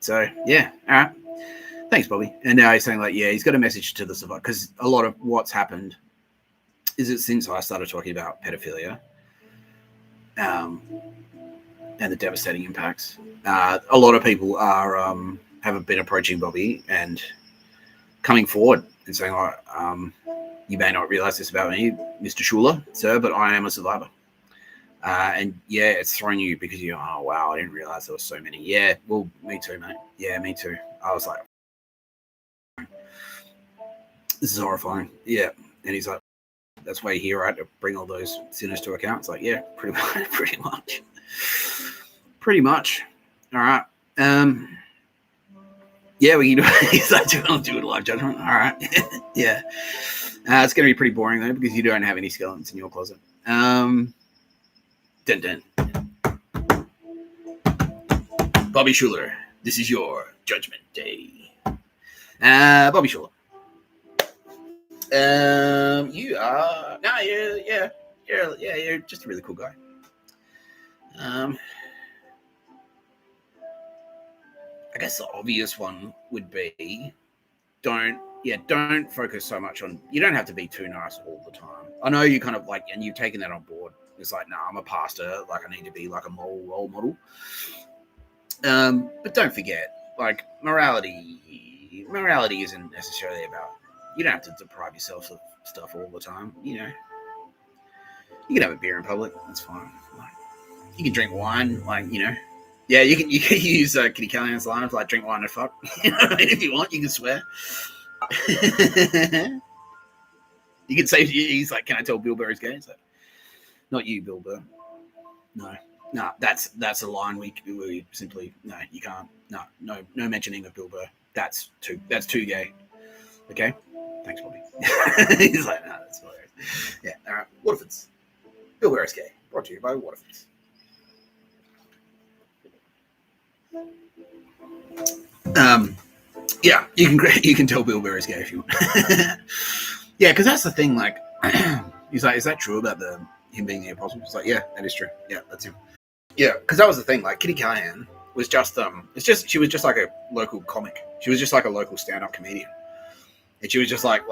So yeah, all right. Thanks, Bobby. And now he's saying, like, yeah, he's got a message to the survivor, because a lot of what's happened is that since I started talking about pedophilia and the devastating impacts, a lot of people have been approaching Bobby and coming forward and saying, you may not realize this about me, Mr. Schuler, sir, but I am a survivor. And it's thrown you because oh wow, I didn't realize there were so many. Yeah, well, me too, mate. Yeah, me too. I was like, this is horrifying. Yeah. And he's like, that's why you're here, right? To bring all those sinners to account. It's like, yeah, pretty much. All right. We can do it. He's like, do it live judgment. All right. Yeah. It's going to be pretty boring though, because you don't have any skeletons in your closet. Dun dun. Bobby Schuler, this is your judgment day. Bobby Schuler. You are you're just a really cool guy. I guess the obvious one would be don't focus so much on, you don't have to be too nice all the time. I know you kind of like, and you've taken that on board. It's like, no, I'm a pastor, like I need to be like a moral role model. But don't forget, like, morality isn't necessarily about, you don't have to deprive yourself of stuff all the time. You can have a beer in public. That's fine. Like, you can drink wine. Like, yeah, you can use Kitty Callahan's line of like, drink wine and fuck. If you want, you can swear. You can say, he's like, can I tell Bill Burr is gay? It's like, Not you, Bill Burr. No, that's a line we simply no, you can't. No mentioning of Bill Burr. That's too gay. Okay, thanks, Bobby. He's like, no, that's hilarious. Yeah, all right. Waterfords. Bill Burr is gay. Brought to you by Waterfords. Yeah, you can tell Bill Burr is gay if you want. Yeah, because that's the thing. Like, he's like, is that true about him being the apostle? He's like, yeah, that is true. Yeah, that's him. Yeah, because that was the thing. Like, Kitty Callahan was just she was just like a local comic. She was just like a local stand-up comedian, and she was just like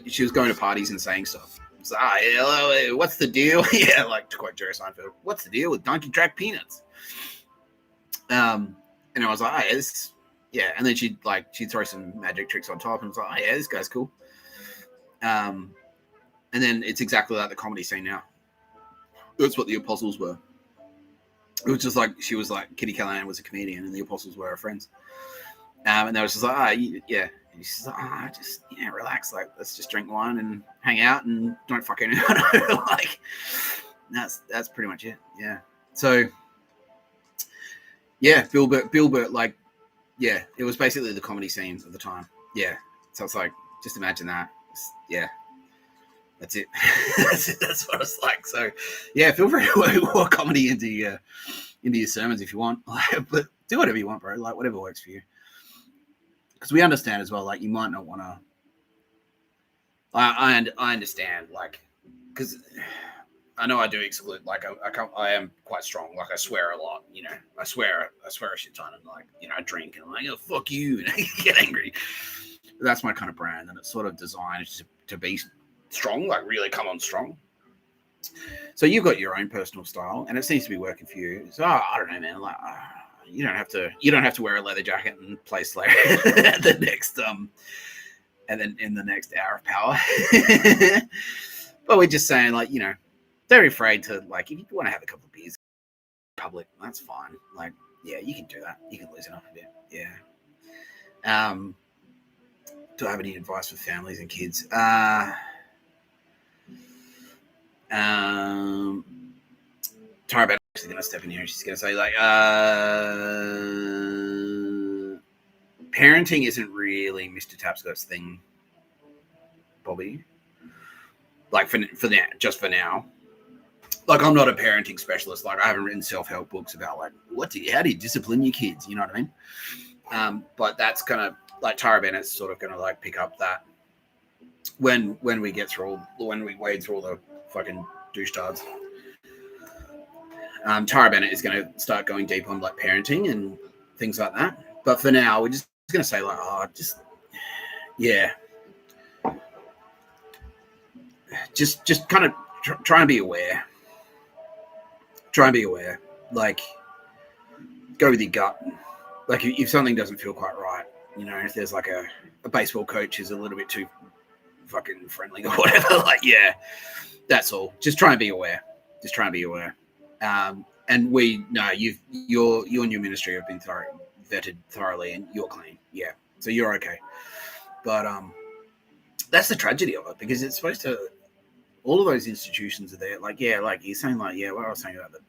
she was going to parties and saying stuff. It's like, hello, what's the deal? Yeah, like to quote Jerry Seinfeld, what's the deal with donkey track peanuts? And I was like, yeah, and then she'd throw some magic tricks on top, and I was like, oh yeah, this guy's cool. And then it's exactly like the comedy scene now. That's what the apostles were. It was just like she was like Kitty Callahan was a comedian, and the apostles were her friends. And they was just like, yeah. And she's like, just relax. Like, let's just drink wine and hang out, and don't fuck anyone. Like, that's pretty much it. Yeah. So, yeah, Bill Burr, like, yeah, it was basically the comedy scenes of the time. Yeah. So it's like, just imagine that. Yeah. That's it. That's what it's like. So, yeah, feel free to work comedy into your sermons if you want. But do whatever you want, bro. Like, whatever works for you. Because we understand as well, like, you might not want to. I understand, like, because I know I do exclude. Like, I am quite strong. Like, I swear a lot. You know, I swear a shit ton, and like, you know, I drink and I'm like, oh, fuck you, and I get angry. But that's my kind of brand, and it's sort of designed to be strong, like really come on strong. So you've got your own personal style, and it seems to be working for you. So I don't know, man. Like you don't have to wear a leather jacket and play Slayer at the next and then in the next hour of power. But we're just saying, like, you know, don't be afraid to, like, if you want to have a couple of beers in public, that's fine. Like, yeah, you can do that. You can loosen up a bit. Yeah. Do I have any advice for families and kids? Tara Bennett is going to step in here. She's going to say, like, parenting isn't really Mr. Tapscott's thing, Bobby. Like, for now, just for now. Like, I'm not a parenting specialist. Like, I haven't written self-help books about, like, how do you discipline your kids? You know what I mean? But that's going to, like, Tara Bennett's sort of going to, like, pick up that when we wade through all the fucking douchetards. Tara Bennett is going to start going deep on, like, parenting and things like that. But for now, we're just going to say, like, just kind of try and be aware. Try and be aware. Like, go with your gut. Like, if something doesn't feel quite right, you know, if there's like a baseball coach who's a little bit too fucking friendly or whatever, like, yeah, that's all. Just try and be aware. Just try and be aware. And we know you and your ministry have been vetted thoroughly, and you're clean. Yeah, so you're okay. But that's the tragedy of it, because it's supposed to. All of those institutions are there. Like, yeah, like you're saying, like, yeah, what I was saying about the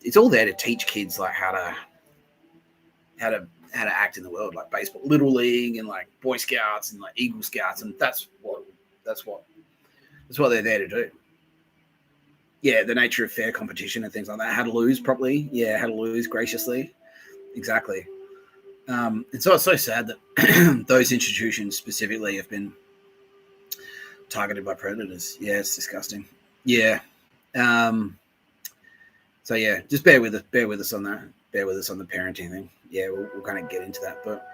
it's all there to teach kids, like, how to act in the world, like baseball, little league, and like Boy Scouts and like Eagle Scouts, and that's what they're there to do. Yeah, the nature of fair competition and things like that. How to lose properly. Yeah, how to lose graciously. Exactly. And so it's so sad that those institutions specifically have been targeted by predators. Yeah, it's disgusting. Yeah. So yeah, just bear with us on that. Bear with us on the parenting thing. Yeah, we'll kind of get into that. But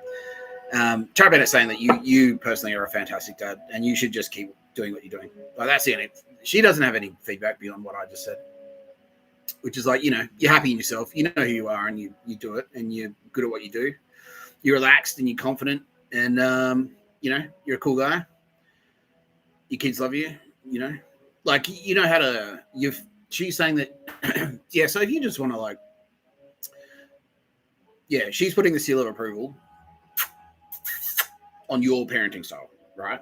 Tara Bennett's saying that you personally are a fantastic dad, and you should just keep doing what you're doing. Like, that's the only. She doesn't have any feedback beyond what I just said, which is like, you know, you're happy in yourself. You know who you are, and you do it, and you're good at what you do. You're relaxed and you're confident, and you know, you're a cool guy. Your kids love you. You know, like, you know how to. She's saying that. Yeah. So if you just want to, like. Yeah, she's putting the seal of approval on your parenting style, right?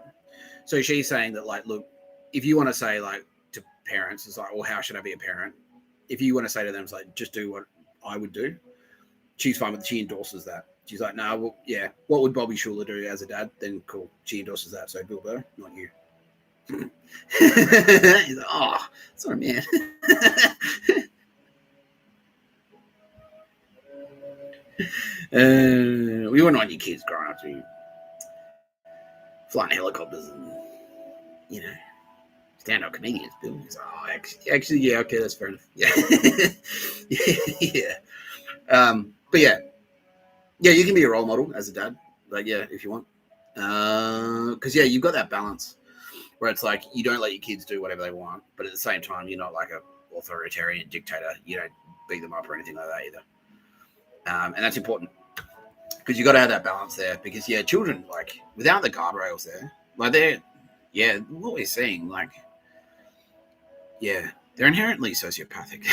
So she's saying that, like, look, if you want to say like to parents, it's like, well, how should I be a parent? If you want to say to them, it's like, just do what I would do. She's fine with it. She endorses that. She's like, no, well, yeah, what would Bobby Schuler do as a dad? Then cool. She endorses that. So Bill Burr, not you. He's like, oh, sorry, man. We wouldn't want your kids growing up to be flying helicopters and, you know, stand-up comedians. Bill. He's like, oh, actually, yeah, okay, that's fair enough. Yeah. Yeah. But yeah, you can be a role model as a dad, like, yeah, if you want. Because, yeah, you've got that balance where it's like you don't let your kids do whatever they want, but at the same time, you're not like an authoritarian dictator. You don't beat them up or anything like that either. And that's important because you got to have that balance there because, yeah, children, like, without the guardrails there, like, what we're seeing, like, yeah, they're inherently sociopathic.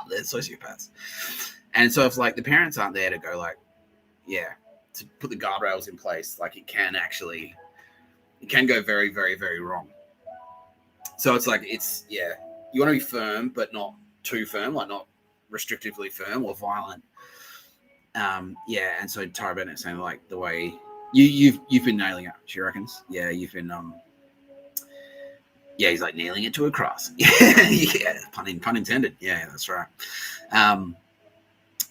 They're sociopaths. And so if, like, the parents aren't there to go, like, yeah, to put the guardrails in place, like, it can go very, very, very wrong. So it's like, yeah, you want to be firm, but not too firm, like not restrictively firm or violent. Yeah, and so Tara Bennett saying, like, the way you've been nailing it, she reckons. Yeah, you've been, yeah, he's like nailing it to a cross. Yeah, pun intended. Yeah, that's right.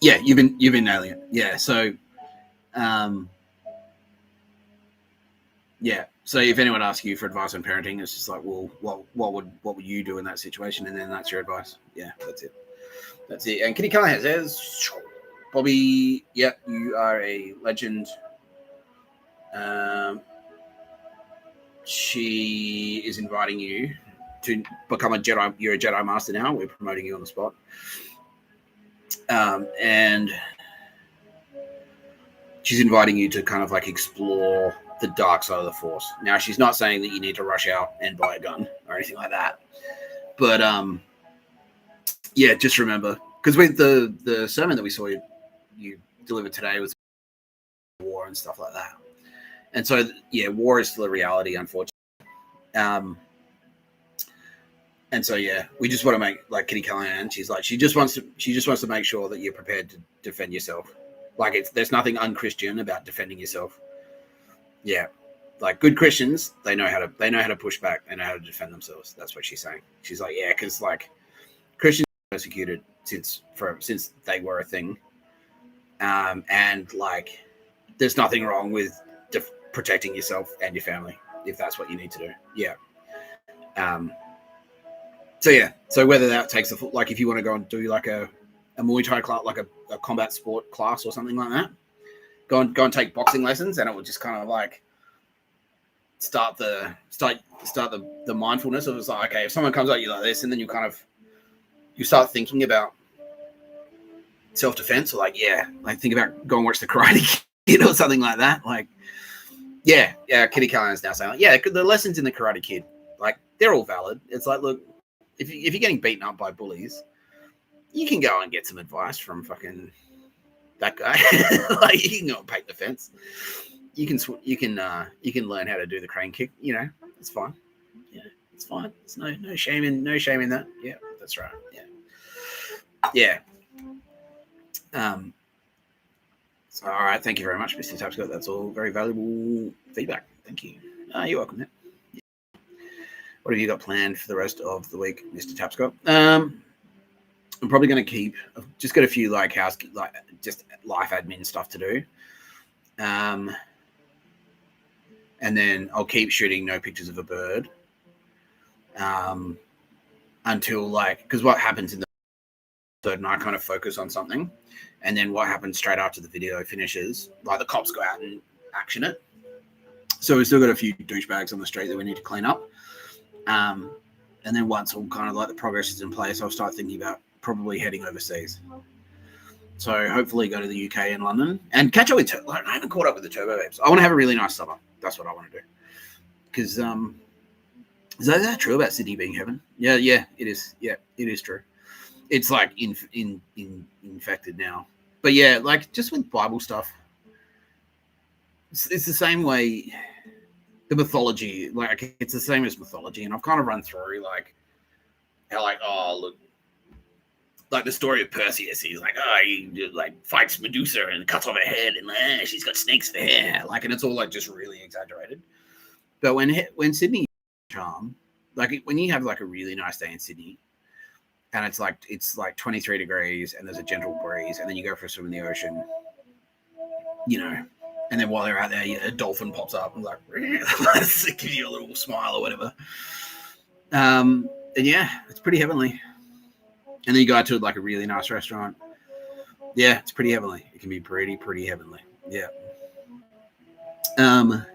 Yeah, you've been nailing it. Yeah, so, yeah. So if anyone asks you for advice on parenting, it's just like, well, what would you do in that situation? And then that's your advice. Yeah, that's it. And Kitty Callahan says, Bobby, yeah, you are a legend. She is inviting you to become a Jedi. You're a Jedi Master now. We're promoting you on the spot. And she's inviting you to kind of like explore the dark side of the Force. Now, she's not saying that you need to rush out and buy a gun or anything like that. But, yeah, just remember, because with the sermon that we saw you delivered today was war and stuff like that. And so, yeah, war is still a reality, unfortunately. And so, yeah, we just want to make, like Kitty Callahan, she's like, she just wants to make sure that you're prepared to defend yourself. Like, there's nothing unchristian about defending yourself. Yeah, like good Christians, they know how to push back. They know how to defend themselves. That's what she's saying. She's like, yeah, because like Christians are persecuted since they were a thing, and like there's nothing wrong with protecting yourself and your family if that's what you need to do. Yeah. So yeah. So whether that takes like if you want to go and do like a Muay Thai class, like a combat sport class or something like that. Go and take boxing lessons, and it will just kind of like start the mindfulness of it's like, okay, if someone comes at you like this, and then you start thinking about self-defense, or like, yeah, like think about go and watch the Karate Kid or something like that. Like, yeah, Kitty Callahan's now saying, like, yeah, the lessons in the Karate Kid, like they're all valid. It's like, look, if you're getting beaten up by bullies, you can go and get some advice from fucking that guy. Like, you can go and paint the fence. You can learn how to do the crane kick. You know, it's fine. Yeah, it's fine. It's no shame in that. Yeah, that's right. Yeah. So, all right. Thank you very much, Mr. Tapscott. That's all very valuable feedback. Thank you. You're welcome. Yeah. What have you got planned for the rest of the week, Mr. Tapscott? I'm probably going to just got a few just life admin stuff to do. And then I'll keep shooting no pictures of a bird. Until because what happens in the third and I kind of focus on something. And then what happens straight after the video finishes, like the cops go out and action it. So we've still got a few douchebags on the street that we need to clean up. And then once all kind of like the progress is in place, I'll start thinking about probably heading overseas. So hopefully go to the UK and London and catch up with I haven't caught up with the Turbo Babes. I want to have a really nice summer. That's what I want to do. Because is that true about Sydney being heaven? Yeah, it is. Yeah, it is true. It's like infected now. But yeah, like just with Bible stuff, it's the same way. the mythology, like it's the same as mythology, and I've kind of run through like how like look, like the story of Perseus. He's like he like fights Medusa and cuts off her head, and she's got snakes for hair, like, and it's all like just really exaggerated. But when Sydney charm, like when you have like a really nice day in Sydney, and it's like 23 degrees, and there's a gentle breeze, and then you go for a swim in the ocean, you know. And then while they're out there, a dolphin pops up and like it gives you a little smile or whatever. And yeah, it's pretty heavenly. And then you go to like a really nice restaurant. Yeah, it's pretty heavenly. It can be pretty heavenly. Yeah. But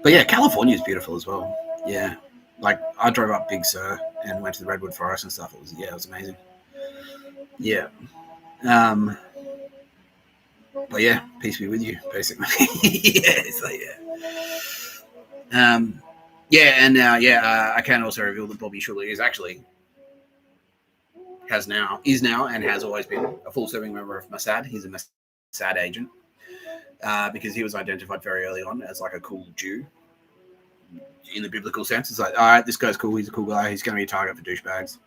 yeah, California is beautiful as well. Yeah. Like I drove up Big Sur and went to the Redwood Forest and stuff. It was amazing. Yeah. But yeah, peace be with you, basically. I can also reveal that Bobby Schuler is now and has always been a full serving member of Mossad. He's a Mossad agent because he was identified very early on as like a cool Jew in the biblical sense. It's like, all right, this guy's cool. He's a cool guy. He's going to be a target for douchebags.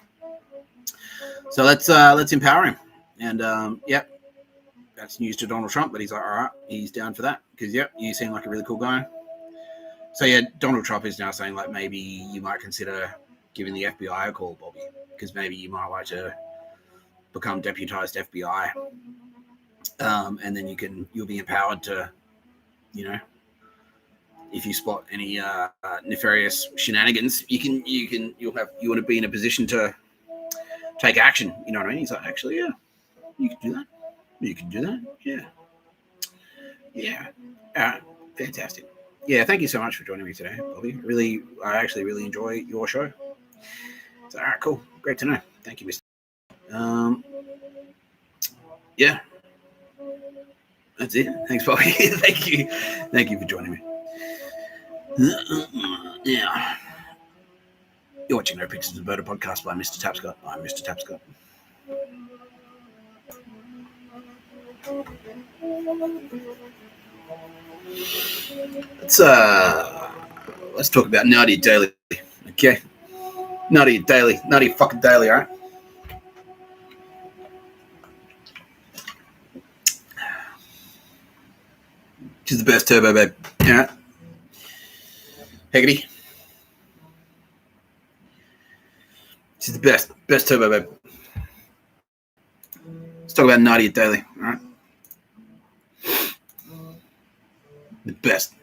So let's empower him. And that's news to Donald Trump, but he's like, all right, he's down for that because, you seem like a really cool guy. So, Donald Trump is now saying, like, maybe you might consider giving the FBI a call, Bobby, because maybe you might like to become deputized FBI. And then you'll be empowered to, if you spot any nefarious shenanigans, you want to be in a position to take action. You know what I mean? He's like, actually, yeah, you can do that. You can do that. Yeah. Yeah. All right. Fantastic. Yeah. Thank you so much for joining me today, Bobby. I actually really enjoy your show. So, all right, cool. Great to know. Thank you, Mr. Yeah. That's it. Thanks, Bobby. Thank you. Thank you for joining me. Yeah. You're watching No Pictures of the Burr podcast by Mr. Tapscott. I'm Mr. Tapscott. Let's talk about Nadia Daly. Okay. Nadia fucking Daly, all right? She's the best turbo babe. All right. Higgity. She's the best turbo babe. Let's talk about Nadia Daly, all right? The best.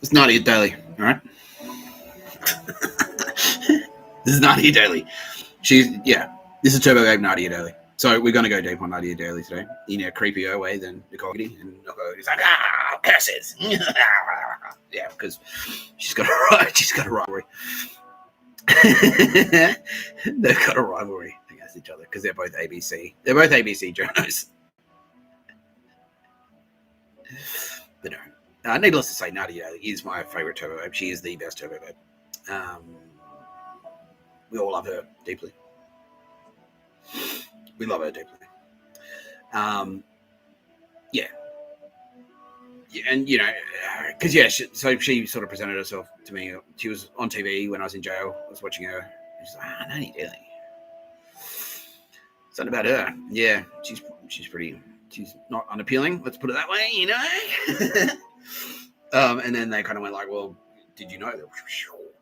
It's Nadia Daly, all right? This is Nadia Daly. This is Turbo Babe Nadia Daly. So we're going to go deep on Nadia Daly today in a creepier way than Nicole Giddy. And he's like, curses. Yeah, because she's got a rivalry. They've got a rivalry against each other because they're both ABC. They're both ABC journalists. But no. Needless to say, Nadia is my favorite Turbo Babe. She is the best Turbo Babe. We all love her deeply. We love her deeply. And because she sort of presented herself to me. She was on TV when I was in jail. I was watching her. She's like, Nadia Daly. Something about her. Yeah, she's pretty. She's not unappealing. Let's put it that way, And then they kind of went like, well, did you know that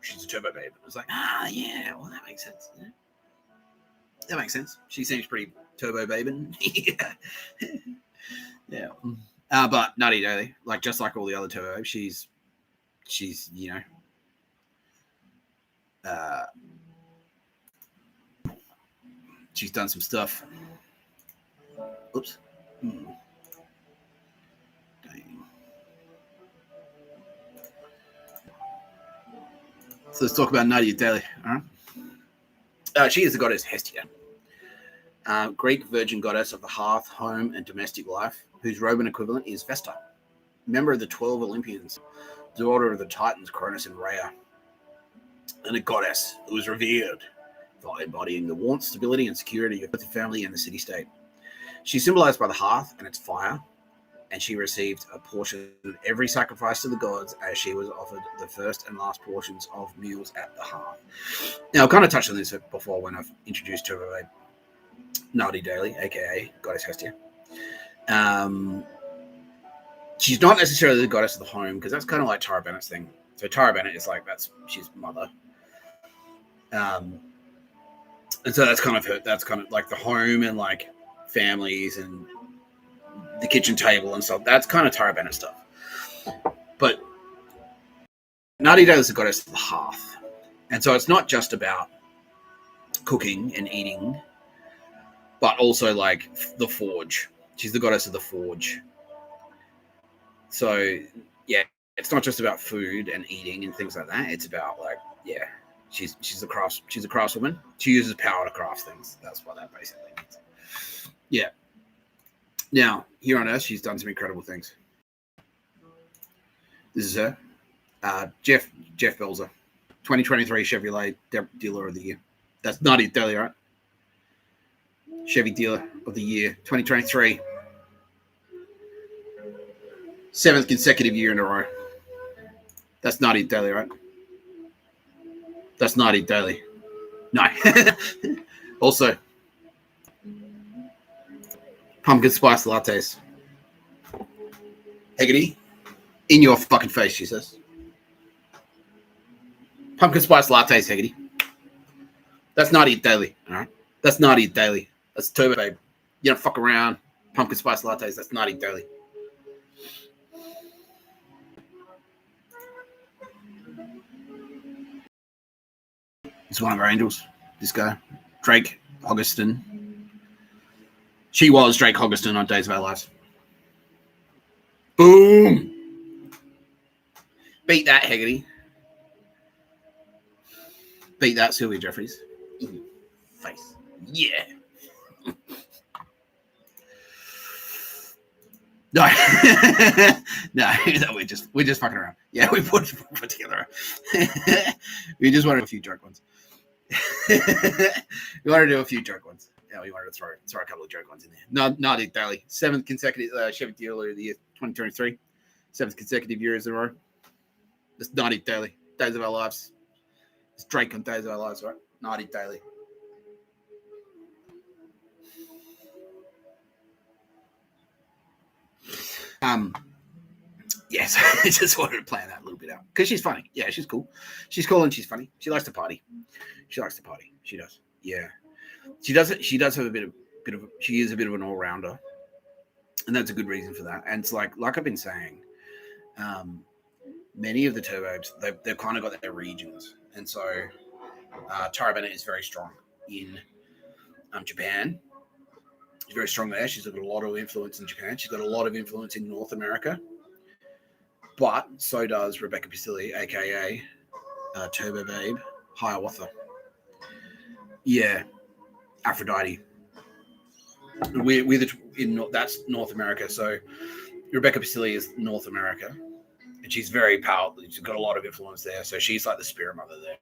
she's a Turbo Babe? I was like, yeah, well, that makes sense. Yeah. That makes sense. She seems pretty turbo babing. Yeah. But Nadia Daly, like just like all the other turbo babes, she's she's done some stuff. Oops. Dang. So let's talk about Nadia Daly. All right. She is the goddess Hestia, Greek virgin goddess of the hearth, home, and domestic life, whose Roman equivalent is Vesta, member of the 12 Olympians, daughter of the Titans Cronus and Rhea, and a goddess who was revered embodying the warmth, stability, and security of both the family and the city-state. She's symbolized by the hearth and its fire, and she received a portion of every sacrifice to the gods as she was offered the first and last portions of meals at the hearth. Now, I've kind of touched on this before when I've introduced her to Nadia Daly, aka Goddess Hestia. She's not necessarily the goddess of the home, because that's kind of like Tara Bennett's thing. So Tara Bennett is like, she's mother. And so that's kind of her, that's kind of like the home and like families and the kitchen table and stuff. That's kind of Tara Bennett stuff. But Nadia Daly is the goddess of the hearth. And so it's not just about cooking and eating, but also like the forge. She's the goddess of the forge. So yeah, it's not just about food and eating and things like that. It's about like, yeah, she's a craftswoman. She uses power to craft things. That's what that basically means. Yeah. Now, here on Earth, she's done some incredible things. This is her. Jeff Belzer, 2023 Chevy Dealer of the Year. That's Nadia Daly, right? Chevy Dealer of the Year, 2023. 7th consecutive year in a row. That's Nadia Daly, right? That's Nadia Daly. No. Also, pumpkin spice lattes. Heggedy, in your fucking face, she says. Pumpkin spice lattes, Heggedy. That's Nadia Daly, all right? That's Nadia Daly. That's Turbo Babe. You don't fuck around. Pumpkin spice lattes, that's Nadia Daly. He's one of our angels, this guy. Drake Hoggeston. She was Drake Hoggeston on Days of Our Lives. Boom! Beat that, Heggedy. Beat that, Sylvia Jeffries. In your face. Yeah. No. No, we're just fucking around. Yeah, we put together. We just wanted a few joke ones. We wanted to do a few joke ones. Yeah, we wanted to throw a couple of joke ones in there. Nadia Daly, 7th consecutive Chevy Dealer of the Year, 2023. 7th consecutive years in a row. That's Nadia Daly. Days of Our Lives. It's Drake on Days of Our Lives, right? Nadia Daly. Yes, I just wanted to plan that a little bit out because she's funny. Yeah, she's cool. She's cool and she's funny. She likes to party. She does. Yeah, she does. She does have a bit of. She is a bit of an all-rounder, and that's a good reason for that. And it's like I've been saying, many of the turbos they've kind of got their regions, and so Tara Bennett is very strong in Japan. She's very strong there. She's got a lot of influence in Japan. She's got a lot of influence in North America. But so does Rebecca Pasilli, a.k.a. Turbo Babe, Hiawatha. Yeah, Aphrodite. That's North America. So Rebecca Pasilli is North America. And she's very powerful. She's got a lot of influence there. So she's like the spirit mother there.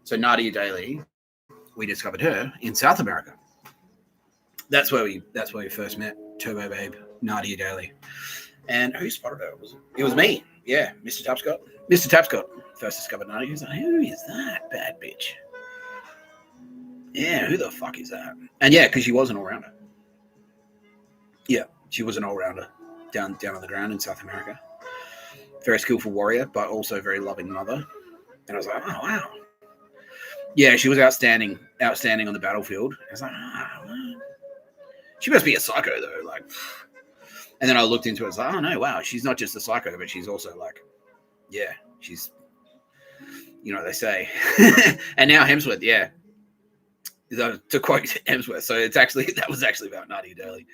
So Nadia Daly, we discovered her in South America. That's where we first met Turbo Babe, Nadia Daly. And who spotted her? It was me. Yeah, Mr. Tapscott. Mr. Tapscott first discovered Nadia. He was like, who is that bad bitch? Yeah, who the fuck is that? And yeah, because she was an all-rounder. Yeah, she was an all-rounder down on the ground in South America. Very skillful warrior, but also very loving mother. And I was like, oh, wow. Yeah, she was outstanding on the battlefield. I was like, oh, she must be a psycho, though. Like, and then I looked into it. It's like, oh no, wow, she's not just a psycho, but she's also like, yeah, she's, you know what they say. And now Hemsworth, yeah, to quote Hemsworth. So that was actually about Nadia Daly.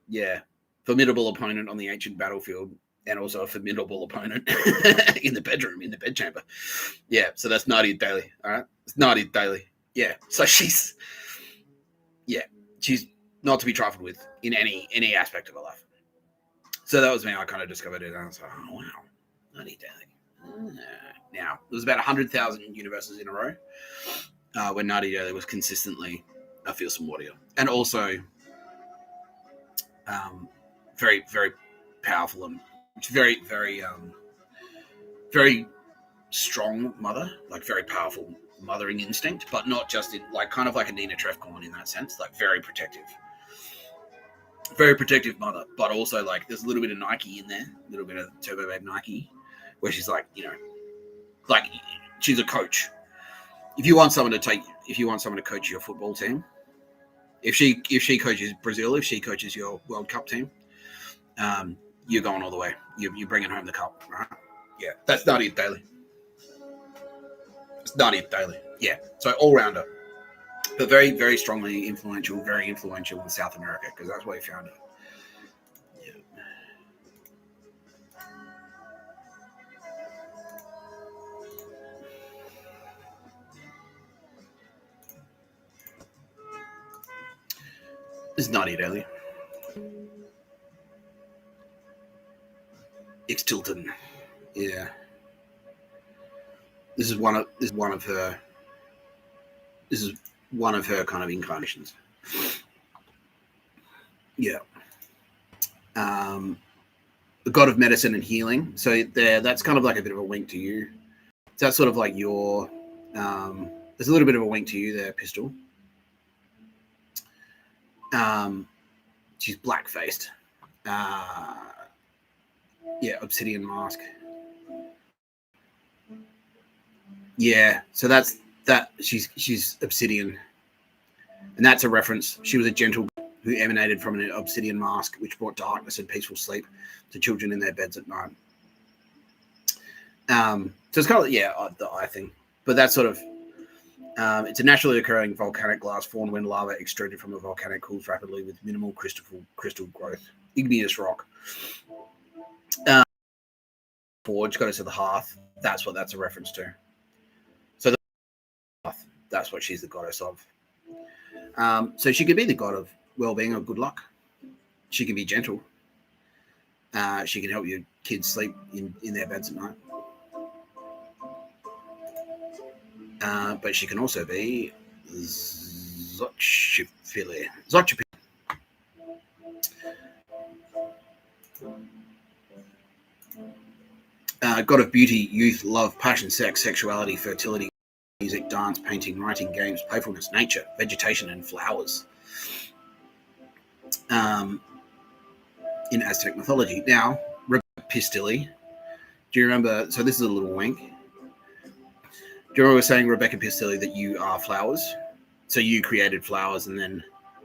Yeah, formidable opponent on the ancient battlefield, and also a formidable opponent in the bed chamber. Yeah, so that's Nadia Daly. All right, it's Nadia Daly. Yeah, so she's not to be trifled with in any aspect of her life. So that was me. I kind of discovered it, and I was like, oh wow, Nadia Daly. Now, there was about 100,000 universes in a row when Nadia Daly was consistently a fearsome warrior. And also very, very powerful and very, very, very strong mother, like very powerful mothering instinct, but not just in like kind of like a Nina Trefkorn in that sense, like very protective mother, but also like there's a little bit of Nike in there, a little bit of Turbo Babe Nike, where she's like, you know, like she's a coach. If you want someone to coach your football team, if she coaches Brazil, if she coaches your World Cup team, you're going all the way. You're bringing home the cup, right? Yeah, that's Nadia Daly. It's Nadia Daly. Yeah, so all rounder, but very, very strongly influential, very influential in South America because that's where he found her. Yeah. This is Nadia Daly. It's Tilton. Yeah. This is one of her kind of incarnations. Yeah. The god of medicine and healing. So that's kind of like a bit of a wink to you. So that's sort of like your there's a little bit of a wink to you there, Pistol. She's black-faced. Yeah, obsidian mask. Yeah, so that's that. She's obsidian, and that's a reference. She was a gentle who emanated from an obsidian mask, which brought darkness and peaceful sleep to children in their beds at night. So it's kind of the eye thing, but that's sort of it's a naturally occurring volcanic glass formed when lava extruded from a volcanic cools rapidly with minimal crystal growth. Igneous rock. Forge goes to the hearth. That's what that's a reference to. So the hearth, that's what she's the goddess of. So she could be the god of well-being or good luck. She can be gentle. She can help your kids sleep in their beds at night. But she can also be Xochipilli. God of beauty, youth, love, passion, sex, sexuality, fertility, music, dance, painting, writing, games, playfulness, nature, vegetation, and flowers. In Aztec mythology. Now, Rebecca Pistilli. Do you remember? So this is a little wink. Do you remember saying, Rebecca Pistilli, that you are flowers? So you created flowers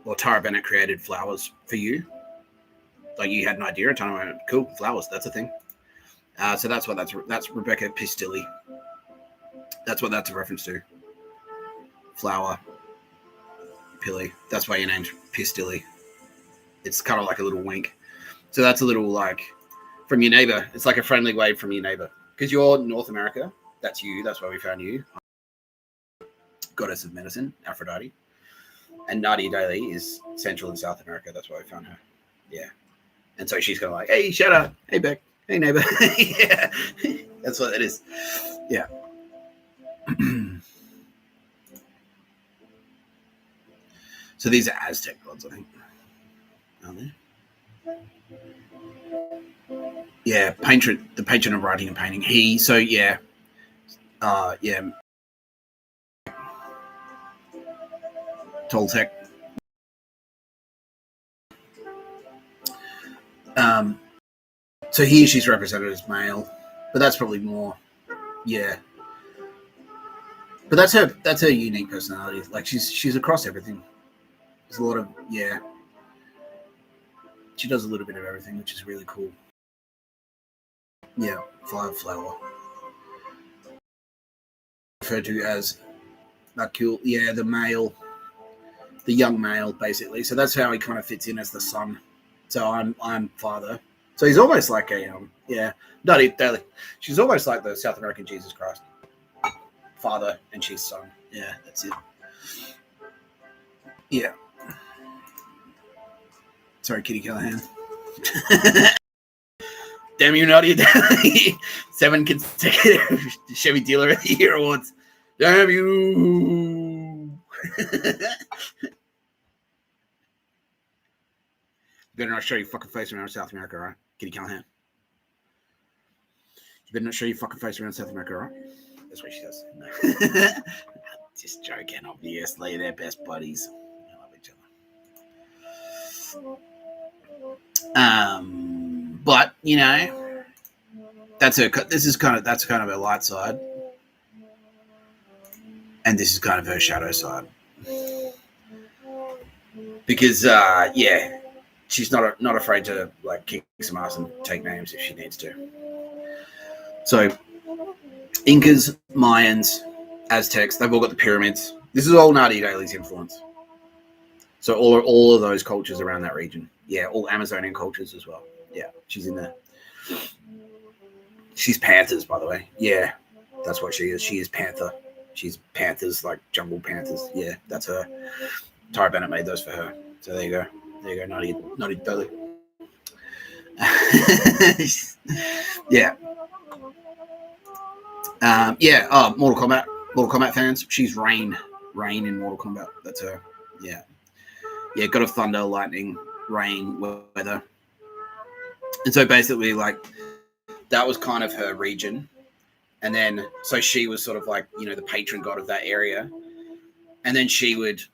or Tara Bennett created flowers for you? Like you had an idea and Tara went, cool, flowers, that's a thing. So that's Rebecca Pistilli. That's what that's a reference to. Flower, Pilly. That's why your name's Pistilli. It's kind of like a little wink. So that's a little like from your neighbor. It's like a friendly wave from your neighbor. Because you're North America. That's you. That's why we found you. Goddess of medicine, Aphrodite. And Nadia Daly is Central and South America. That's why we found her. Yeah. And so she's kind of like, hey, shout out. Hey, Beck. Hey, neighbor. Yeah. That's what it is. Yeah. So these are Aztec gods, I think. Are they? Yeah, the patron of writing and painting. Toltec. So here she's represented as male, but that's probably more, yeah. But that's her unique personality. Like she's across everything. There's a lot of she does a little bit of everything, which is really cool. Yeah, flower. Referred to as Macuilcalli, yeah, the young male, basically. So that's how he kind of fits in as the son. So I'm father. So he's almost like Nadia Daly. She's almost like the South American Jesus Christ. Father and she's son. Yeah, that's it. Yeah. Sorry, Kitty Callahan. Damn you, Nadia Daly. 7 consecutive Chevy Dealer of the Year awards. Damn you. Better not show your fucking face around South America, right? Kitty Callahan. You better not show your fucking face around South America, right? That's what she does. No. Just joking, obviously. They're best buddies. They love each other. But you know, that's her. That's kind of her light side, and this is kind of her shadow side. Because yeah, she's not afraid to like kick some ass and take names if she needs to. So, Incas, Mayans, Aztecs, they've all got the pyramids. This is all Nadia Daly's influence. So all of those cultures around that region. Yeah, all Amazonian cultures as well. Yeah, she's in there. She's Panthers, by the way. Yeah, that's what she is. She is Panther. She's Panthers, like jungle Panthers. Yeah, that's her. Tara Bennett made those for her. So there you go. There you go, Nadia Daly. Yeah. Yeah. Oh, Mortal Kombat fans. She's Rain in Mortal Kombat. That's her. Yeah. Yeah. God of Thunder, Lightning, Rain, Weather. And so basically, like, that was kind of her region. And then, so she was sort of like, you know, the patron god of that area. And then she was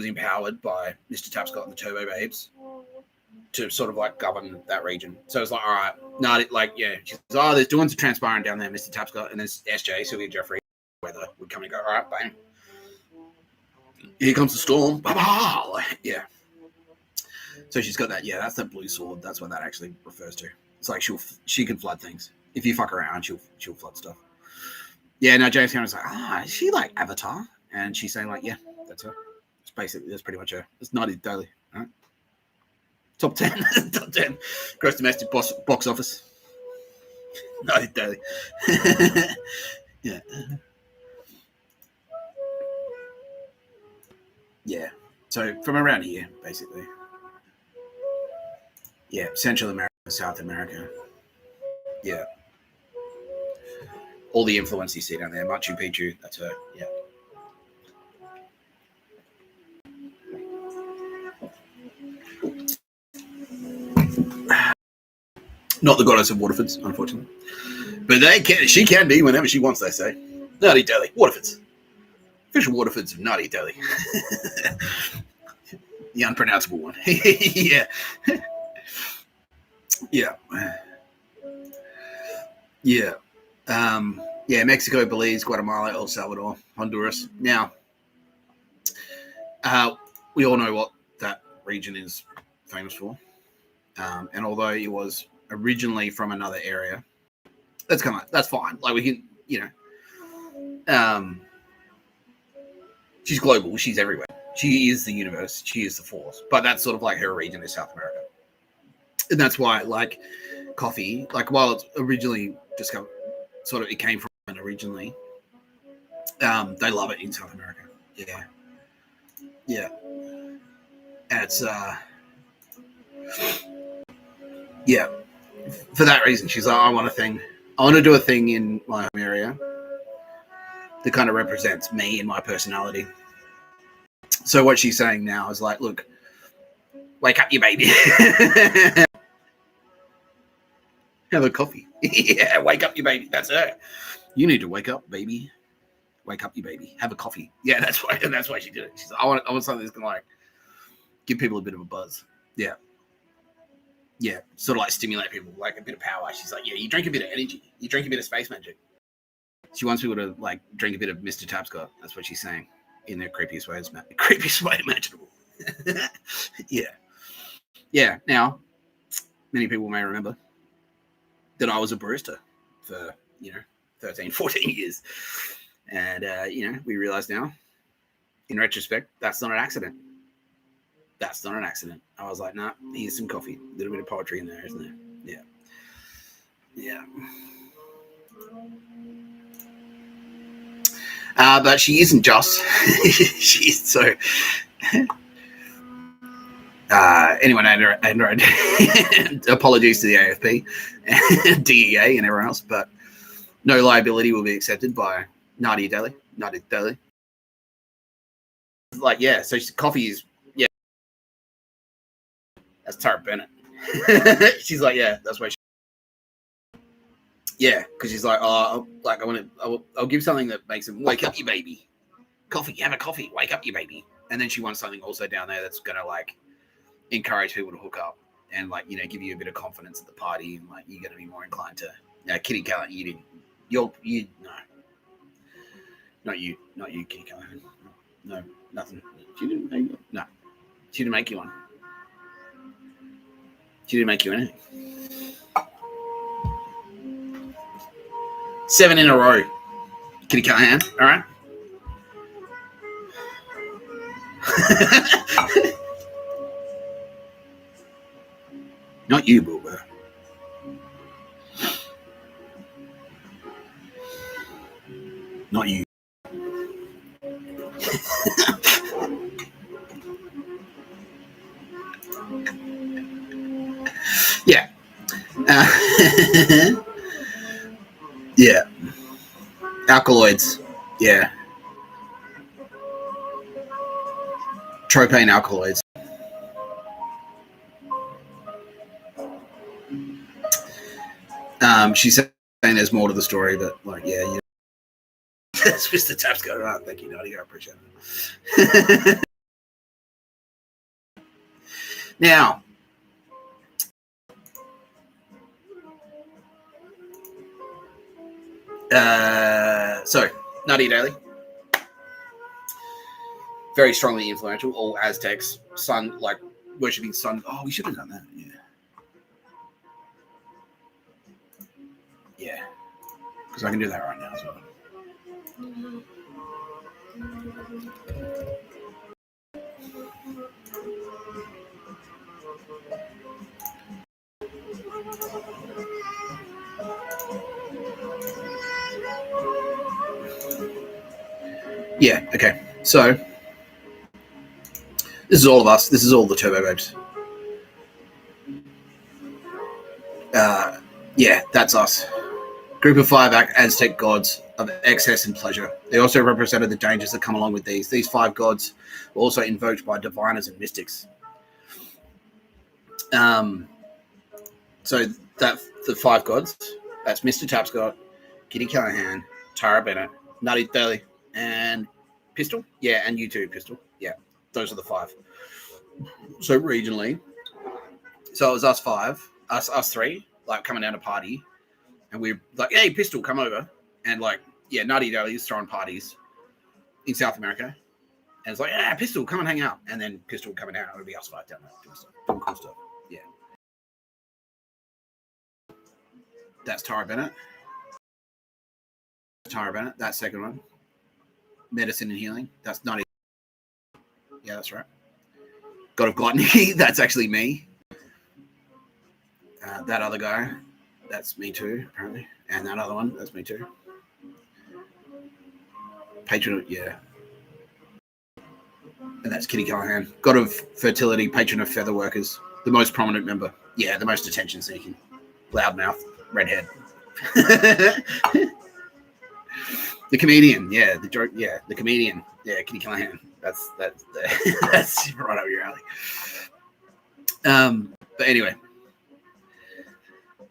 empowered by Mr. Tapscott and the Turbo Babes to sort of like govern that region. So it's like, all right, no, like, yeah, she's like, oh, there's doing some transparent down there, Mr. Tapscott, and there's SJ, Sylvia Jeffrey, Weather would come and go, all right, bang. Here comes the storm. Bah-bah! Yeah. So she's got that, yeah, that's that blue sword. That's what that actually refers to. It's like she can flood things. If you fuck around, she'll flood stuff. Yeah, now James Cameron's like, is she like Avatar? And she's saying like, yeah, that's her. It's basically, that's pretty much her. It's Nadia Daly. All right. Top 10. Top 10. Gross domestic box office. Nadia Daly. Yeah. Yeah. So from around here, basically. Yeah, Central America, South America. Yeah. All the influence you see down there. Machu Picchu, that's her. Yeah. Not the goddess of Waterfords, unfortunately. But she can be whenever she wants, they say. Nadia Daly, Waterfords. Official Waterfords of Nadia Daly. The unpronounceable one. Yeah. Yeah. Yeah. Yeah, Mexico, Belize, Guatemala, El Salvador, Honduras. Now, we all know what that region is famous for. And although it was originally from another area, that's fine. Like, we can, you know, she's global. She's everywhere. She is the universe. She is the force. But that's sort of like her region is South America. And that's why, like, coffee, like, while it's originally discovered, sort of, it came from originally, they love it in South America. Yeah. Yeah. And it's, yeah. For that reason, she's like, I want to do a thing in my home area that kind of represents me and my personality. So what she's saying now is like, look, wake up, you baby. Have a coffee. Yeah, wake up, you baby. That's her. You need to wake up, baby. Wake up, you baby. Have a coffee. Yeah, that's why she did it. She's like, I want something that's gonna like give people a bit of a buzz. Yeah. Yeah. Sort of like stimulate people, like a bit of power. She's like, yeah, you drink a bit of energy. You drink a bit of space magic. She wants people to like drink a bit of Mr. Tapscott. That's what she's saying in the creepiest way imaginable. Yeah. Yeah. Now, many people may remember that I was a barista for, 13, 14 years. And, we realize now, in retrospect, that's not an accident. That's not an accident. I was like, nah, here's some coffee. A little bit of poetry in there, isn't there? Yeah. Yeah. But she isn't just. She's so... Anyone Android, apologies to the AFP, DEA, and everyone else, but no liability will be accepted by Nadia Daly. Like, yeah, so coffee is, yeah, that's Tara Bennett. She's like, yeah, that's why. Yeah, because she's like, oh, like I'll give something that makes him wake up, your baby. Coffee, have a coffee, wake up, your baby. And then she wants something also down there that's gonna like encourage people to hook up and like, you know, give you a bit of confidence at the party, and like you're gonna be more inclined to. Kitty Callahan, no, not you, Kitty Callahan. No, nothing. She didn't make you. No, she didn't make you one. She didn't make you anything. 7 in a row, Kitty Callahan. All right. Not you, Burr. Not you. Yeah. Yeah. Alkaloids. Yeah. Tropane alkaloids. She's saying there's more to the story, but like, yeah. That's Mr. Tapscott. Right, thank you, Nadia. I appreciate it. Now, so Nadia Daly, very strongly influential. All Aztecs, sun, like worshipping sun. Oh, we should have done that. Yeah, because I can do that right now as well. Yeah, okay. So this is all of us. This is all the Turbo Babes. Yeah, that's us. Group of 5 Aztec gods of excess and pleasure. They also represented the dangers that come along with these. These 5 gods were also invoked by diviners and mystics. So that the 5 gods, that's Mr. Tapscott, Kitty Callahan, Tara Bennett, Nadia Daly, and Pistol. Yeah, and you too, Pistol. Yeah, those are the 5. So regionally, so it was us 5, us 3, like coming down to party, and we're like, hey, Pistol, come over. And like, yeah, Nadia Daly is throwing parties in South America. And it's like, yeah, Pistol, come and hang out. And then Pistol coming out, it would be us 5 down there doing cool stuff. Yeah. That's Tara Bennett. That second one. Medicine and healing. That's Nadia. Yeah, that's right. God of Gluttony. That's actually me. That other guy. That's me too, apparently. And that other one, that's me too. Patron, yeah. And that's Kitty Callahan. God of fertility, patron of feather workers. The most prominent member. Yeah, the most attention seeking. Loudmouth, redhead. The comedian, yeah. The joke, yeah. The comedian, yeah. Kitty Callahan. That's right up your alley. But anyway.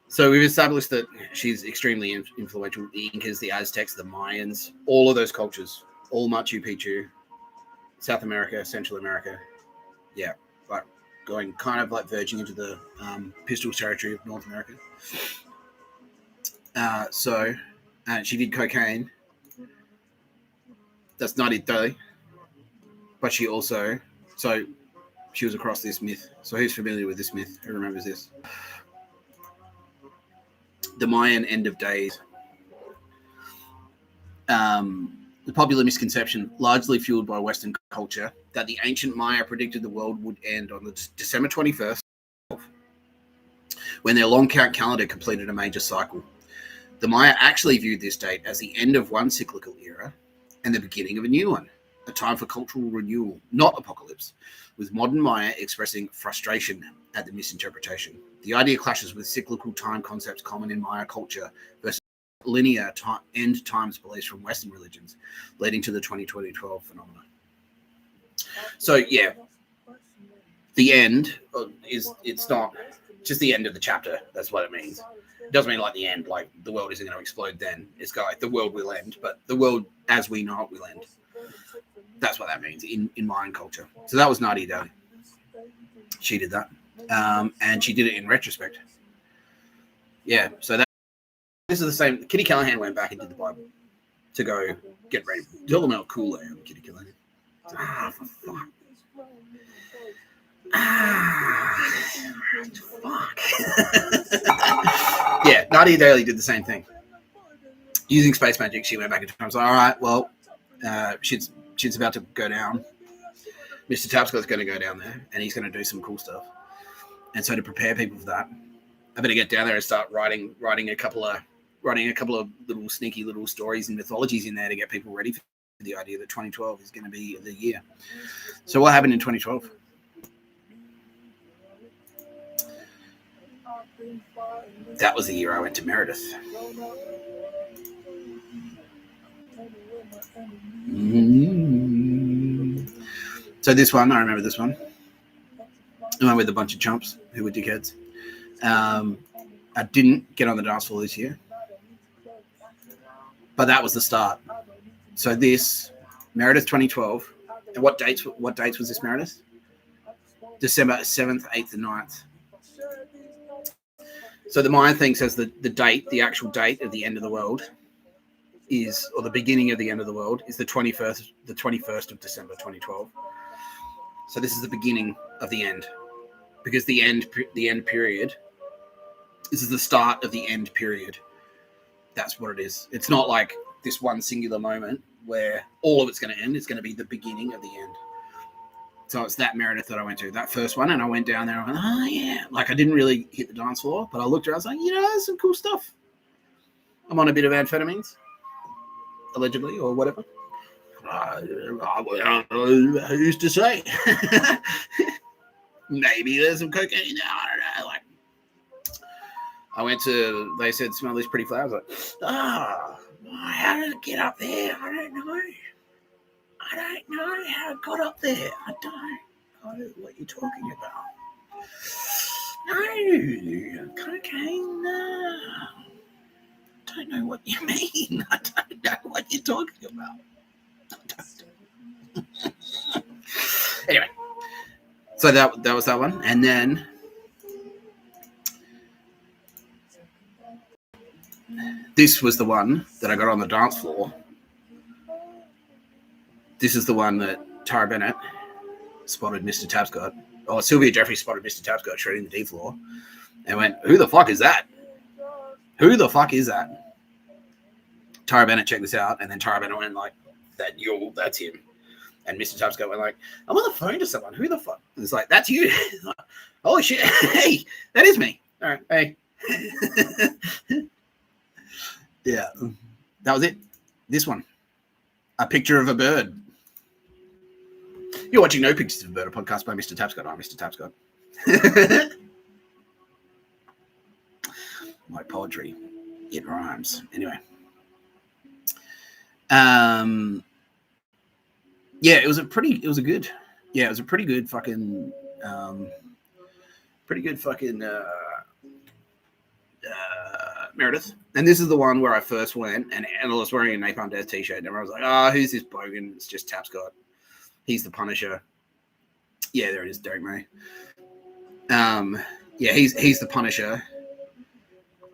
So we've established that she's extremely influential. The Incas, the Aztecs, the Mayans, all of those cultures, all Machu Picchu, South America, Central America. Yeah, like going kind of like verging into the Pistol territory of North America. So she did cocaine. That's Nadia Daly. But she also, so she was across this myth. So who's familiar with this myth? Who remembers this? The Mayan end of days. The popular misconception, largely fueled by Western culture, that the ancient Maya predicted the world would end on December 21st, when their long count calendar completed a major cycle. The Maya actually viewed this date as the end of one cyclical era and the beginning of a new one. a time for cultural renewal, not apocalypse, with modern Maya expressing frustration at the misinterpretation. The idea clashes with cyclical time concepts common in Maya culture versus linear end times beliefs from Western religions, leading to the 2012 phenomenon. So, yeah, the end it's not just the end of the chapter. That's what it means. It doesn't mean like the end, like the world isn't going to explode then. It's got like the world will end, but the world as we know it will end. That's what that means in Mayan culture. So that was Nadia Daly. She did that. And she did it in retrospect. Yeah, so this is the same. Kitty Callahan went back and did the Bible to go get ready. Tell them how cool I am, Kitty Callahan. For fuck. Fuck. Yeah, Nadia Daly did the same thing. Using space magic, she went back in time. I was like, all right, well, shit's about to go down. Mr. Tapscott's going to go down there, and he's going to do some cool stuff. And so to prepare people for that, I better get down there and start writing a couple of little sneaky little stories and mythologies in there to get people ready for the idea that 2012 is going to be the year. So what happened in 2012? That was the year I went to Meredith. So this one, I remember this one. I went with a bunch of chumps who were dickheads. I didn't get on the dance floor this year, but that was the start. So this Meredith 2012. And what dates was this Meredith? December 7th, 8th, and 9th. So the Mayan thing says that the actual date of the end of the world or the beginning of the end of the world is the 21st of December 2012. So this is the beginning of the end, because the end period. This is the start of the end period. That's what it is. It's not like this one singular moment where all of it's going to end. It's going to be the beginning of the end. So it's that Meredith that I went to, that first one, and I went down there and I went, oh, yeah. Like, I didn't really hit the dance floor, but I looked around, I was like, there's some cool stuff. I'm on a bit of amphetamines, allegedly, or whatever. Who's to say? Maybe there's some cocaine. I don't know. Like, they said, smell these pretty flowers. Like, how did it get up there? I don't know how it got up there. I don't know what you're talking about. No, cocaine, no. I don't know what you mean. I don't know what you're talking about. Anyway, so that was that one. And then this was the one that I got on the dance floor. This is the one that Tara Bennett spotted Mr. Tapscott. Oh, Sylvia Jeffrey spotted Mr. Tapscott shredding the D floor and went, who the fuck is that? Who the fuck is that? Tara Bennett checked this out, and then Tara Bennett went like, that's him. And Mr. Tapscott went like, I'm on the phone to someone. Who the fuck? And it's like, that's you. Like, holy shit. Hey, that is me. All right. Hey. Yeah. That was it. This one. A picture of a bird. You're watching No Pictures of a Bird, a podcast by Mr. Tapscott. I'm Mr. Tapscott. My poetry. It rhymes. Anyway. Yeah, it was a pretty good fucking Meredith. And this is the one where I first went, and I was wearing a Napalm Death t-shirt, and I was like, who's this bogan? It's just Tapscott. He's the Punisher. Yeah, there it is, Derek May. Yeah, he's the Punisher.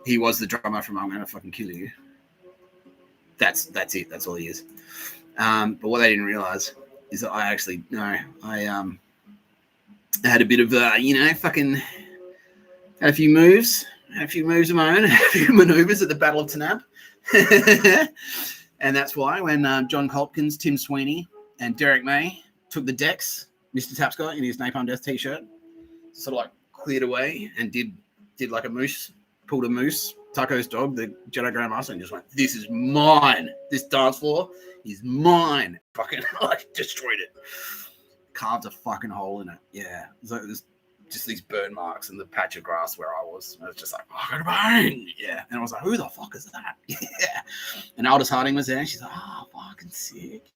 He was the drummer from I'm Gonna Fucking Kill You. That's it. That's all he is. But what they didn't realize is that I had a bit of fucking had a few moves of my own, a few maneuvers at the Battle of Tanab. And that's why when John Coltkins, Tim Sweeney, and Derek May took the decks, Mr. Tapscott in his Napalm Death t-shirt, sort of like cleared away and did like a moose, pulled a moose Tucko's dog, the Jedi Grandmaster, and just went, "This is mine. This dance floor is mine." Fucking like destroyed it. Carved a fucking hole in it. Yeah. So there's just these burn marks in the patch of grass where I was. And it was just like, fucking bang. Yeah. And I was like, who the fuck is that? Yeah. And Aldous Harding was there. And she's like, oh, fucking sick.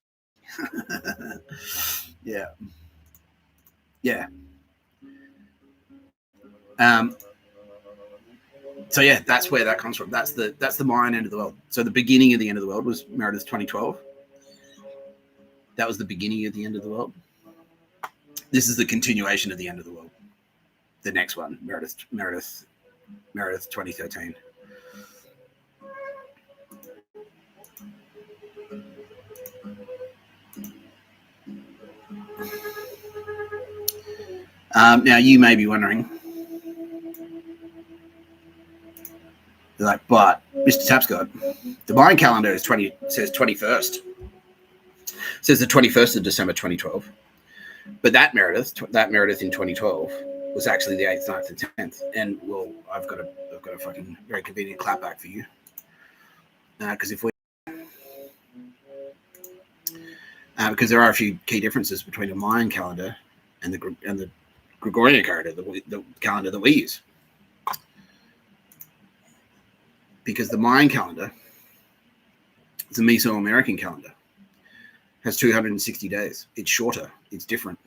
Yeah. Yeah. So yeah, that's where that comes from. That's the Mayan end of the world. So the beginning of the end of the world was Meredith 2012. That was the beginning of the end of the world. This is the continuation of the end of the world. The next one, Meredith 2013. Now you may be wondering, like, but Mr. Tapscott, the Mayan calendar says 21st. Says the 21st of December 2012. But that Meredith in 2012 was actually the 8th, 9th, and 10th. And well, I've got a fucking very convenient clapback for you. Because because there are a few key differences between the Mayan calendar and the Gregorian calendar, the calendar that we use. Because the Mayan calendar, it's a Mesoamerican calendar, has 260 days. It's shorter. It's different.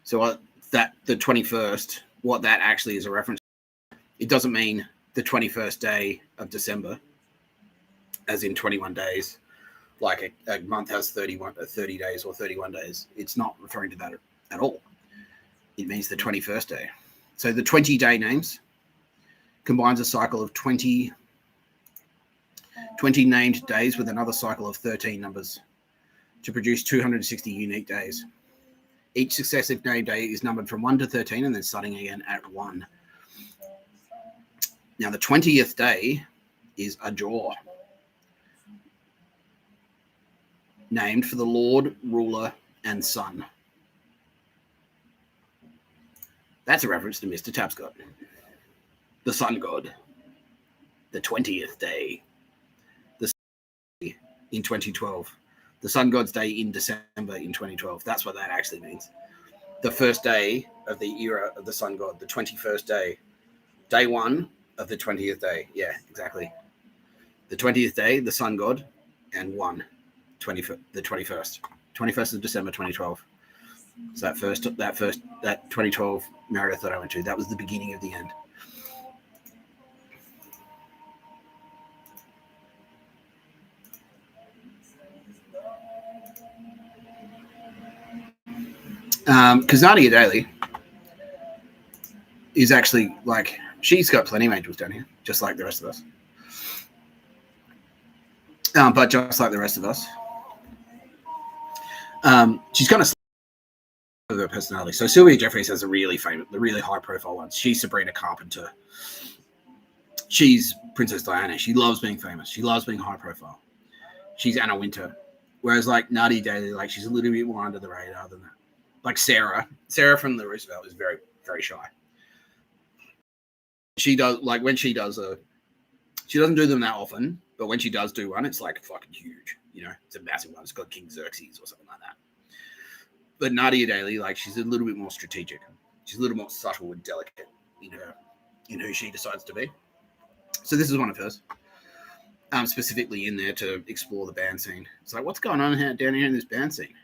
So the 21st, what that actually is a reference, it doesn't mean the 21st day of December, as in 21 days, like a month has 30 days or 31 days. It's not referring to that at all. It means the 21st day. So the 20-day names combines a cycle of 20 named days with another cycle of 13 numbers to produce 260 unique days. Each successive named day is numbered from 1 to 13 and then starting again at 1. Now, the 20th day is Ajor, named for the Lord, Ruler, and Sun. That's a reference to Mr. Tapscott, the Sun God, the 20th day, the in 2012, the Sun God's day in December in 2012. That's what that actually means. The first day of the era of the Sun God, the 21st day, day 1 of the 20th day. Yeah, exactly. The 20th day, the Sun God, and the 21st of December 2012. So that 2012 Meredith that I went to, that was the beginning of the end. Because Nadia Daly is actually like, she's got plenty of angels down here, just like the rest of us. But just like the rest of us, she's kind of of her personality. So Sylvia Jeffries has the really high profile ones. She's Sabrina Carpenter. She's Princess Diana. She loves being famous. She loves being high profile. She's Anna Wintour. Whereas like Nadia Daly, like she's a little bit more under the radar than that. Like Sarah from the Roosevelt is very, very shy. She does, like when she does she doesn't do them that often, but when she does do one, it's like fucking huge. You know, it's a massive one. It's got King Xerxes or something like that. But Nadia Daly, like she's a little bit more strategic. She's a little more subtle and delicate in who she decides to be. So this is one of hers. Specifically in there to explore the band scene. It's like, what's going on down here in this band scene?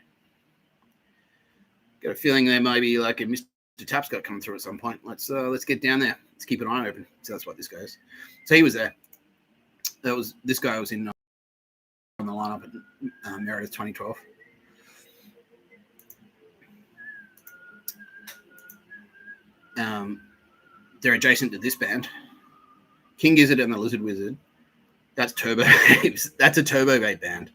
Got a feeling there might be like a Mr. Tapscott coming through at some point. Let's get down there. Let's keep an eye open. So that's what this goes. So he was there. This guy was in on the lineup at Meredith 2012. They're adjacent to this band, King Gizzard and the Lizard Wizard. That's Turbo Babes. That's a Turbo Babe band.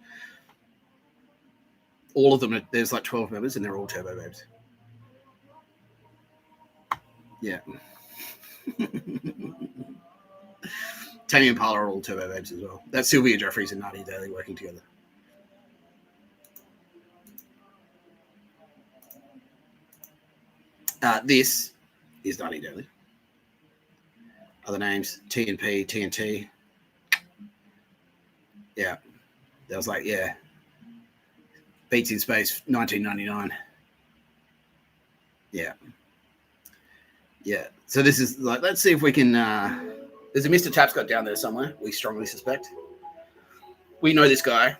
All of them, there's like 12 members and they're all Turbo Babes. Yeah. Tame Impala are all Turbo Babes as well. That's Sylvia Jeffries and Nadia Daly working together. This is Nadia Daly. other names, TNP, TNT. Yeah. That was like, yeah. Beats in Space, 1999. Yeah. Yeah. So this is like, let's see if we can, there's a Mr. Tapscott down there somewhere, we strongly suspect. We know this guy,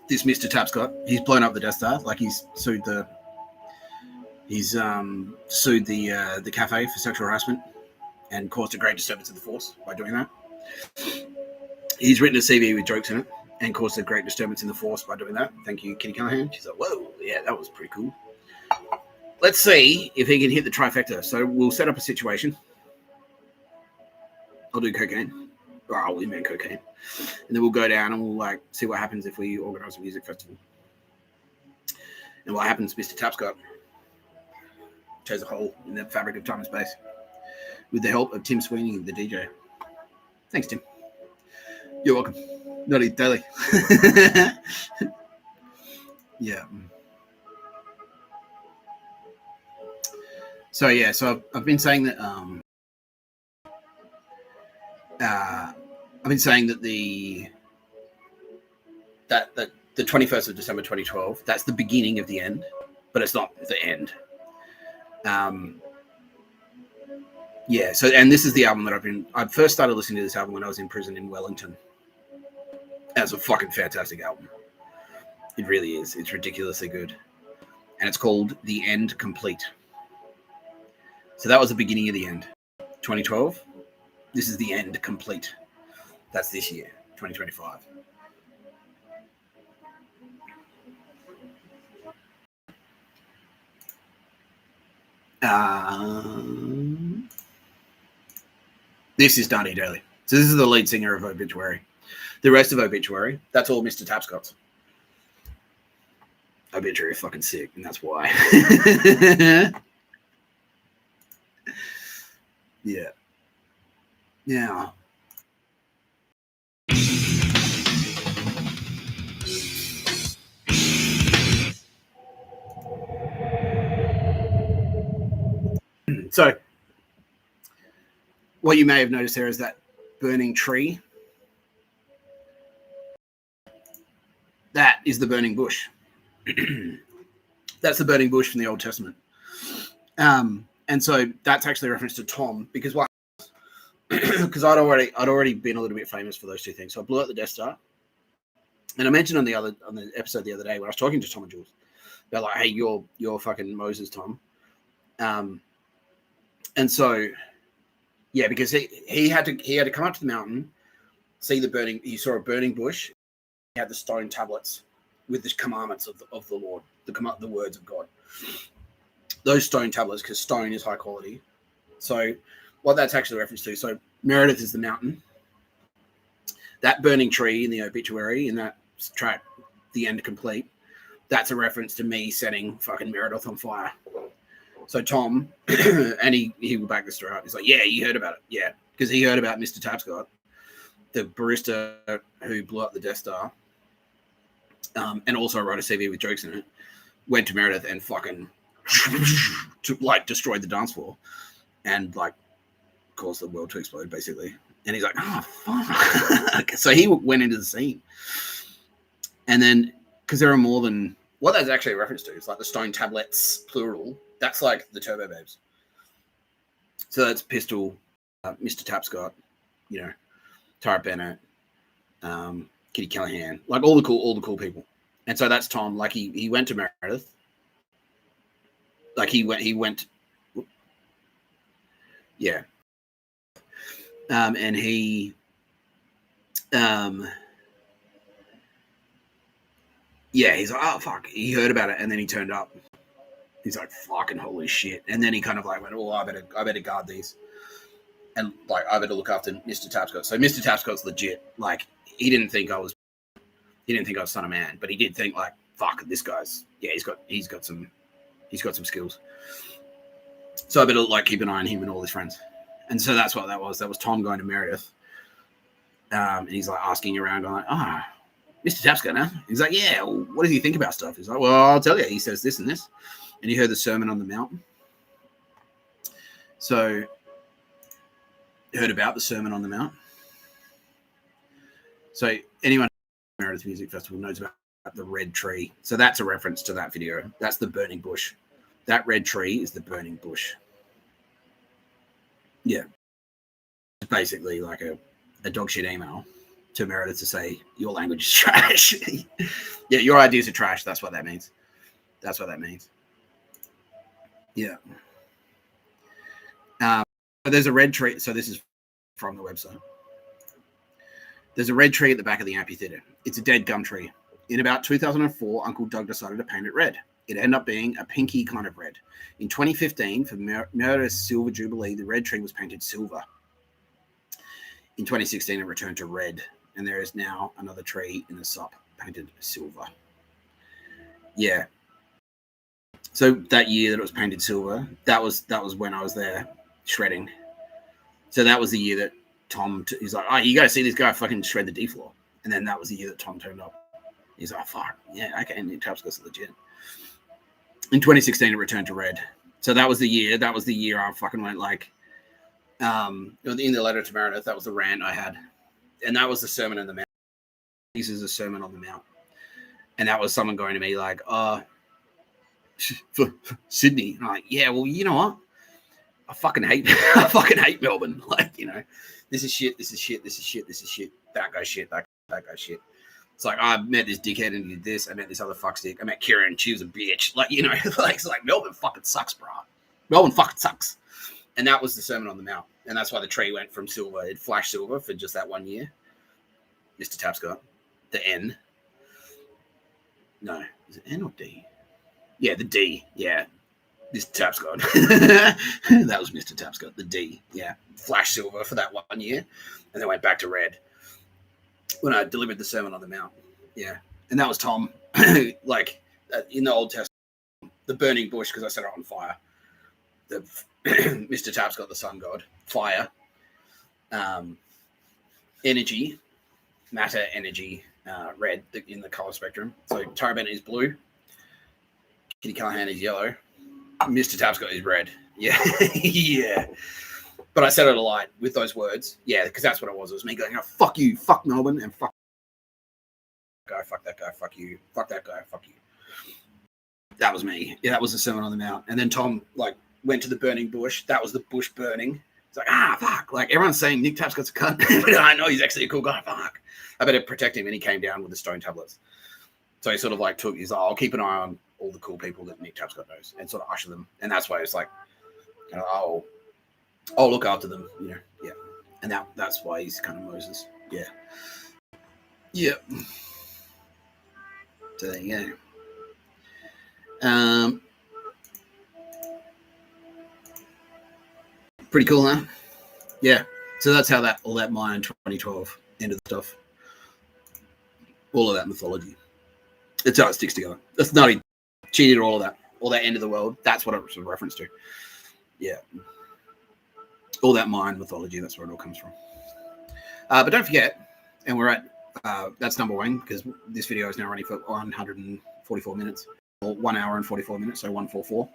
this Mr. Tapscott. He's blown up the Death Star, like he's sued the cafe for sexual harassment and caused a great disturbance of the force by doing that. He's written a CV with jokes in it and caused a great disturbance in the force by doing that. Thank you, Kitty Callahan. She's like, whoa, yeah, that was pretty cool. Let's see if he can hit the trifecta. So we'll set up a situation. I'll do cocaine. Oh, we meant cocaine. And then we'll go down and we'll like see what happens if we organize a music festival. And what happens, Mr. Tapscott tears a hole in the fabric of time and space with the help of Tim Sweeney, the DJ. Thanks, Tim. You're welcome. Nadia Daly. Yeah. So yeah, so I've been saying that the 21st of December 2012, that's the beginning of the end, but it's not the end. Yeah, so and this is the album that I first started listening to this album when I was in prison in Wellington. That's a fucking fantastic album. It really is. It's ridiculously good. And it's called The End Complete. So that was the beginning of the end. 2012. This is the end complete. That's this year, 2025. This is Nadia Daly. So this is the lead singer of Obituary. The rest of Obituary, that's all Mr. Tapscott's. Obituary is fucking sick, and that's why. Yeah. Now. So, what you may have noticed there is that burning tree. That is the burning bush. That's the burning bush from the Old Testament. And so that's actually a reference to Tom, because what? Because I'd already been a little bit famous for those two things. So I blew up the Death Star, and I mentioned on the episode the other day when I was talking to Tom and Jules, they're like, "Hey, you're fucking Moses, Tom." And so, yeah, because he had to come up to the mountain, see the burning. He saw a burning bush. He had the stone tablets with the commandments of the Lord, the words of God. Those stone tablets, because stone is high quality. So what that's actually a reference to. So Meredith is the mountain. That burning tree in the Obituary, in that track, The End Complete, that's a reference to me setting fucking Meredith on fire. So Tom, and he will back this story up. He's like, yeah, you heard about it. Yeah, because he heard about Mr. Tapscott, the barista who blew up the Death Star, and also wrote a CV with jokes in it, went to Meredith and fucking destroyed the dance floor and like caused the world to explode, basically. And he's like, oh, fuck. So he went into the scene. And then, because there are more than, what that's actually a reference to is like the stone tablets, plural. That's like the Turbo Babes. So that's Pistol, Mr. Tapscott, Tara Bennett, Kitty Callahan, like all the cool people. And so that's Tom. Like he went to Meredith. Like he went. Yeah. And he, yeah, he's like, oh fuck. He heard about it and then he turned up. He's like, fucking holy shit. And then he kind of like went, oh, I better guard these. And like, I better look after Mr. Tapscott. So Mr. Tapscott's legit. Like, he didn't think I was Son of Man, but he did think like, fuck, this guy's, yeah, he's got some skills. So I better like keep an eye on him and all his friends. And so that's what that was. That was Tom going to Meredith. And he's like asking around, going like, oh, Mr. Tapscott now? He's like, yeah, well, what does he think about stuff? He's like, well, I'll tell you. He says this and this. And he heard the Sermon on the Mount. So heard about the Sermon on the Mount. So anyone who Meredith Music Festival knows about the red tree. So that's a reference to that video. That's the burning bush. That red tree is the burning bush. Yeah. Basically like a dog shit email to Meredith to say your language is trash. Yeah, your ideas are trash. That's what that means. That's what that means. Yeah. There's a red tree. So this is from the website. There's a red tree at the back of the amphitheater. It's a dead gum tree. In about 2004, Uncle Doug decided to paint it red. It ended up being a pinky kind of red. In 2015, for Meredith's Silver Jubilee, the red tree was painted silver. In 2016, it returned to red, and there is now another tree in the SUP painted silver. Yeah. So that year that it was painted silver, that was when I was there shredding. So that was the year that Tom, he's like, oh, you got to see this guy fucking shred the D floor. And then that was the year that Tom turned up. He's like, oh, fuck. Yeah, okay, Nick Tapscott's legit. In 2016, it returned to red. So that was the year. That was the year I fucking went like, in the letter to Meredith, that was the rant I had. And that was the Sermon on the Mount. This is a Sermon on the Mount. And that was someone going to me like, for Sydney. And I'm like, yeah, well, you know what? I fucking hate Melbourne. Like, you know, this is shit, this is shit, this is shit, this is shit. That guy's shit, that guy's shit. It's like, I met this dickhead and he did this. I met this other fuckstick. I met Kieran and she was a bitch. Like, you know, like, it's like Melbourne fucking sucks, bro. Melbourne fucking sucks. And that was the Sermon on the Mount. And that's why the tree went from silver. It flashed silver for just that 1 year. Mr. Tapscott. The N. No. Is it N or D? Yeah, the D. Yeah. Mr. Tapscott. That was Mr. Tapscott. The D. Yeah. Flashed silver for that 1 year. And then went back to red when I delivered the Sermon on the Mount. Yeah. And that was Tom. Like, in the Old Testament, the burning bush, because I set it on fire. The Mr. Tapscott, the sun god, fire, energy, matter, energy, red in the color spectrum. So Tara Bennett is blue, Kitty Callahan is yellow, Mr. Tapscott is red. Yeah, yeah. But I said it a lot with those words. Yeah, because that's what it was. It was me going, oh, fuck you, fuck Melbourne, and fuck that guy, fuck that guy, fuck you, fuck that guy, fuck you. That was me. Yeah, that was the Sermon on the Mount. And then Tom, like, went to the burning bush. That was the bush burning. It's like, fuck. Like, everyone's saying Nick Tapscott's a cunt. But I know he's actually a cool guy. Fuck. I better protect him. And he came down with the stone tablets. So he sort of like he's like, I'll keep an eye on all the cool people that Nick Tapscott knows and sort of usher them. And that's why it's like, you know, I'll look after them, you know. Yeah. And that's why he's kind of Moses. Yeah. Yeah. So there you go. Pretty cool, huh? Yeah. So that's how all that Mayan 2012 ended the stuff. All of that mythology. It's how it sticks together. That's nutty. Cheated all of that. All that end of the world. That's what it was a reference to. Yeah. All that Mayan mythology. That's where it all comes from. But don't forget, and we're at, that's number one, because this video is now running for 144 minutes. Or 1 hour and 44 minutes, so 144.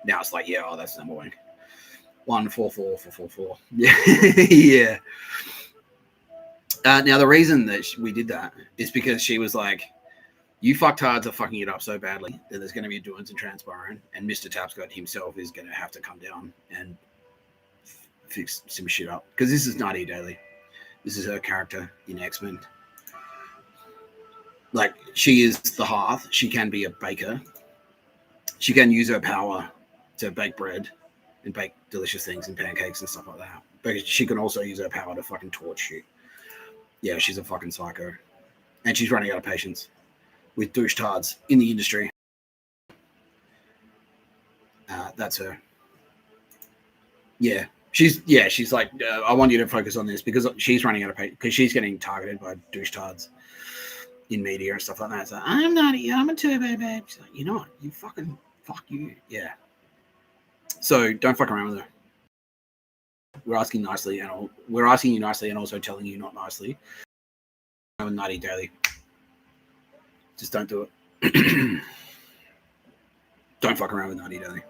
Now it's like, yeah, that's number one. 144. Yeah. Yeah. Now the reason that we did that is because she was like, you fucktards are fucking it up so badly that there's going to be a doings and transpiring, and Mr. Tapscott himself is going to have to come down and fix some shit up. Because this is Nadia Daly. This is her character in X-Men. Like, she is the hearth. She can be a baker. She can use her power to bake bread and bake delicious things and pancakes and stuff like that. But she can also use her power to fucking torch shit. Yeah, she's a fucking psycho. And she's running out of patience with douchetards in the industry. That's her. Yeah. She's like, I want you to focus on this because she's running out of patience, because she's getting targeted by douchetards in media and stuff like that. It's like, I'm not, I'm a turbo babe. She's like, you know what? You fucking, fuck you. Yeah. So don't fuck around with her. We're asking nicely, and we're asking you nicely, and also telling you not nicely. With Nadia Daly, just don't do it. Don't fuck around with Nadia Daly.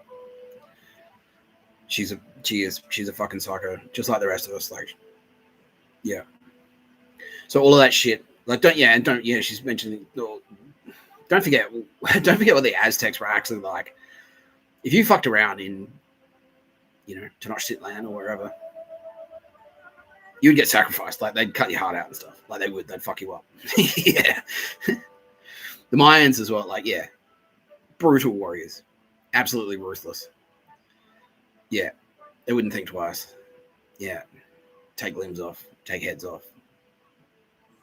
she's a fucking psycho, just like the rest of us. Like, yeah. So all of that shit, like, she's mentioning, don't forget what the Aztecs were actually like. If you fucked around in, Tenochtitlan or wherever, you would get sacrificed. Like, they'd cut your heart out and stuff. Like, they'd fuck you up. Yeah. The Mayans as well, like, yeah. Brutal warriors. Absolutely ruthless. Yeah. They wouldn't think twice. Yeah. Take limbs off. Take heads off.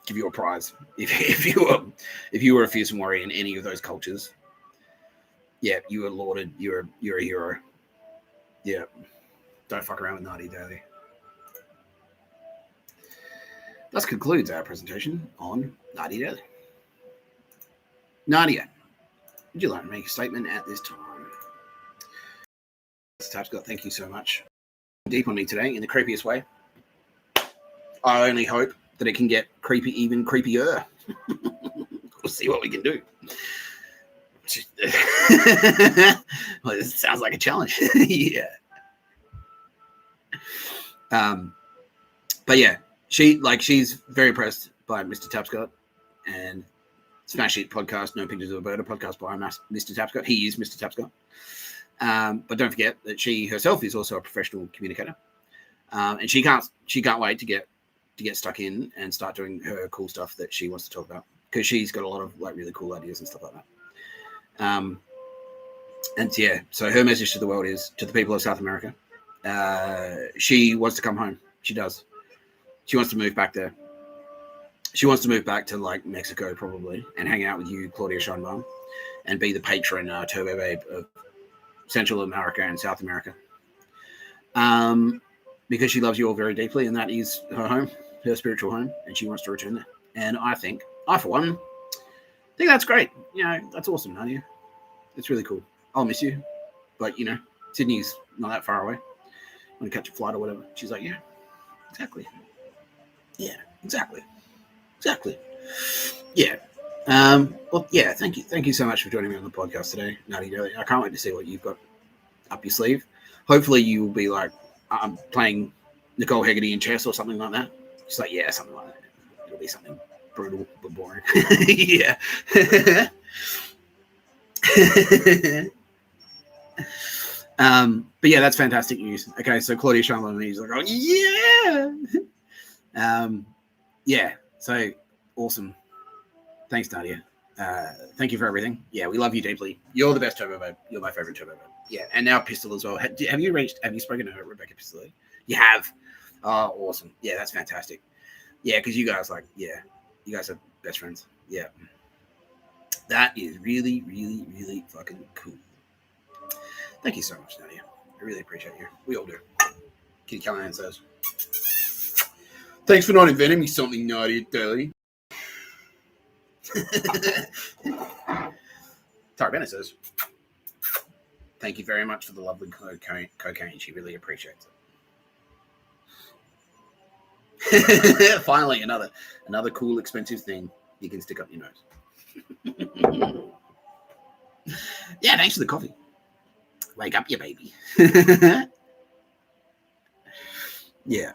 Give you a prize. If you were a fearsome warrior in any of those cultures, yeah, you were lauded. You're a hero. Yeah. Don't fuck around with Nadia Daly. Thus concludes our presentation on Nadia Daly. Nadia, would you like to make a statement at this time? Mr. Tapscott, thank you so much. Deep on me today in the creepiest way. I only hope that it can get creepy, even creepier. We'll see what we can do. Well, this sounds like a challenge. Yeah. But yeah, she's very impressed by Mr. Tapscott and Smash It podcast, No Pictures of a Bird, a podcast by Mr. Tapscott. He is Mr. Tapscott. But don't forget that she herself is also a professional communicator. And she can't wait to get stuck in and start doing her cool stuff that she wants to talk about, because she's got a lot of like really cool ideas and stuff like that. And yeah, so her message to the world is, to the people of South America, she wants to come home. She does. She wants to move back there. She wants to move back to like Mexico probably and hang out with you, Claudia Scheinbaum, and be the patron turbo babe of Central America and South America. Because she loves you all very deeply, and that is her home, her spiritual home, and she wants to return there. And I for one, think that's great. That's awesome, Nadia. It's really cool. I'll miss you. But, Sydney's not that far away. Want to catch a flight or whatever. She's like, yeah, exactly. Yeah, exactly. Yeah. Well, yeah, thank you. Thank you so much for joining me on the podcast today, Nadia Daly. I can't wait to see what you've got up your sleeve. Hopefully you will be like, I'm playing Nicole Hegarty in chess or something like that. She's like, yeah, something like that. It'll be something brutal but boring. Yeah. But yeah, that's fantastic news. Okay, so Claudia Scheinbaum is like, oh yeah. Yeah, so awesome. Thanks, Nadia. Thank you for everything. Yeah, we love you deeply. You're the best turbo babe. You're my favorite turbo babe. Yeah, and now Pistol as well. Have you spoken to her, Rebecca Pistol? You have. Oh, awesome. Yeah, that's fantastic. Yeah, because you guys you guys are best friends. Yeah. That is really, really, really fucking cool. Thank you so much, Nadia. I really appreciate you. We all do. Kitty Callahan says, thanks for not inventing me something, Nadia Daly. Tara Bennett says, thank you very much for the lovely cocaine. She really appreciates it. Finally, another cool, expensive thing you can stick up your nose. Yeah, thanks for the coffee. Wake up, you baby. Yeah.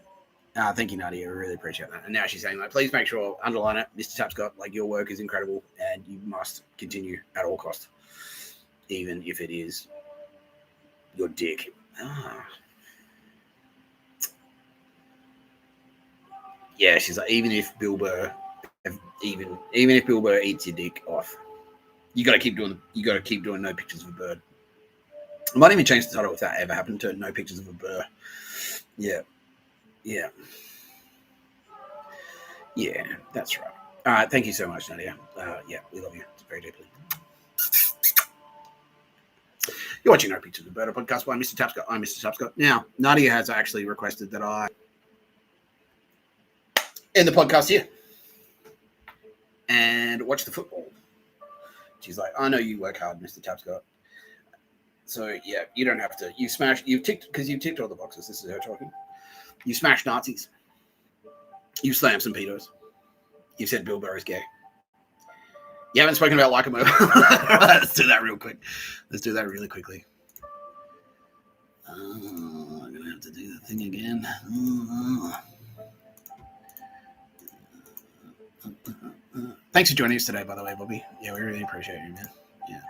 Thank you, Nadia. I really appreciate that. And now she's saying, like, please make sure, underline it, Mr. Tapscott, like, your work is incredible and you must continue at all costs, even if it is your dick. Yeah, she's like, even if Bill Burr eats your dick off, you gotta keep doing No Pictures of a Bird. I might even change the title if that ever happened to No Pictures of a Burr. Yeah. Yeah, that's right. All right, thank you so much, Nadia. Yeah, we love you very deeply. You're watching No Pictures of a Bird, podcast by Mr. Tapscott. I'm Mr. Tapscott. Now, Nadia has actually requested that I end the podcast here and watch the football. She's like, I know you work hard, Mr. Tapscott. So, yeah, you don't have to. You've ticked all the boxes. This is her talking. You smashed Nazis. You slammed some pedos. You said Bill Burr is gay. You haven't spoken about like him over. Let's do that real quick. Let's do that really quickly. I'm going to have to do the thing again. Thanks for joining us today, by the way, Bobby. Yeah, we really appreciate you, man. Yeah.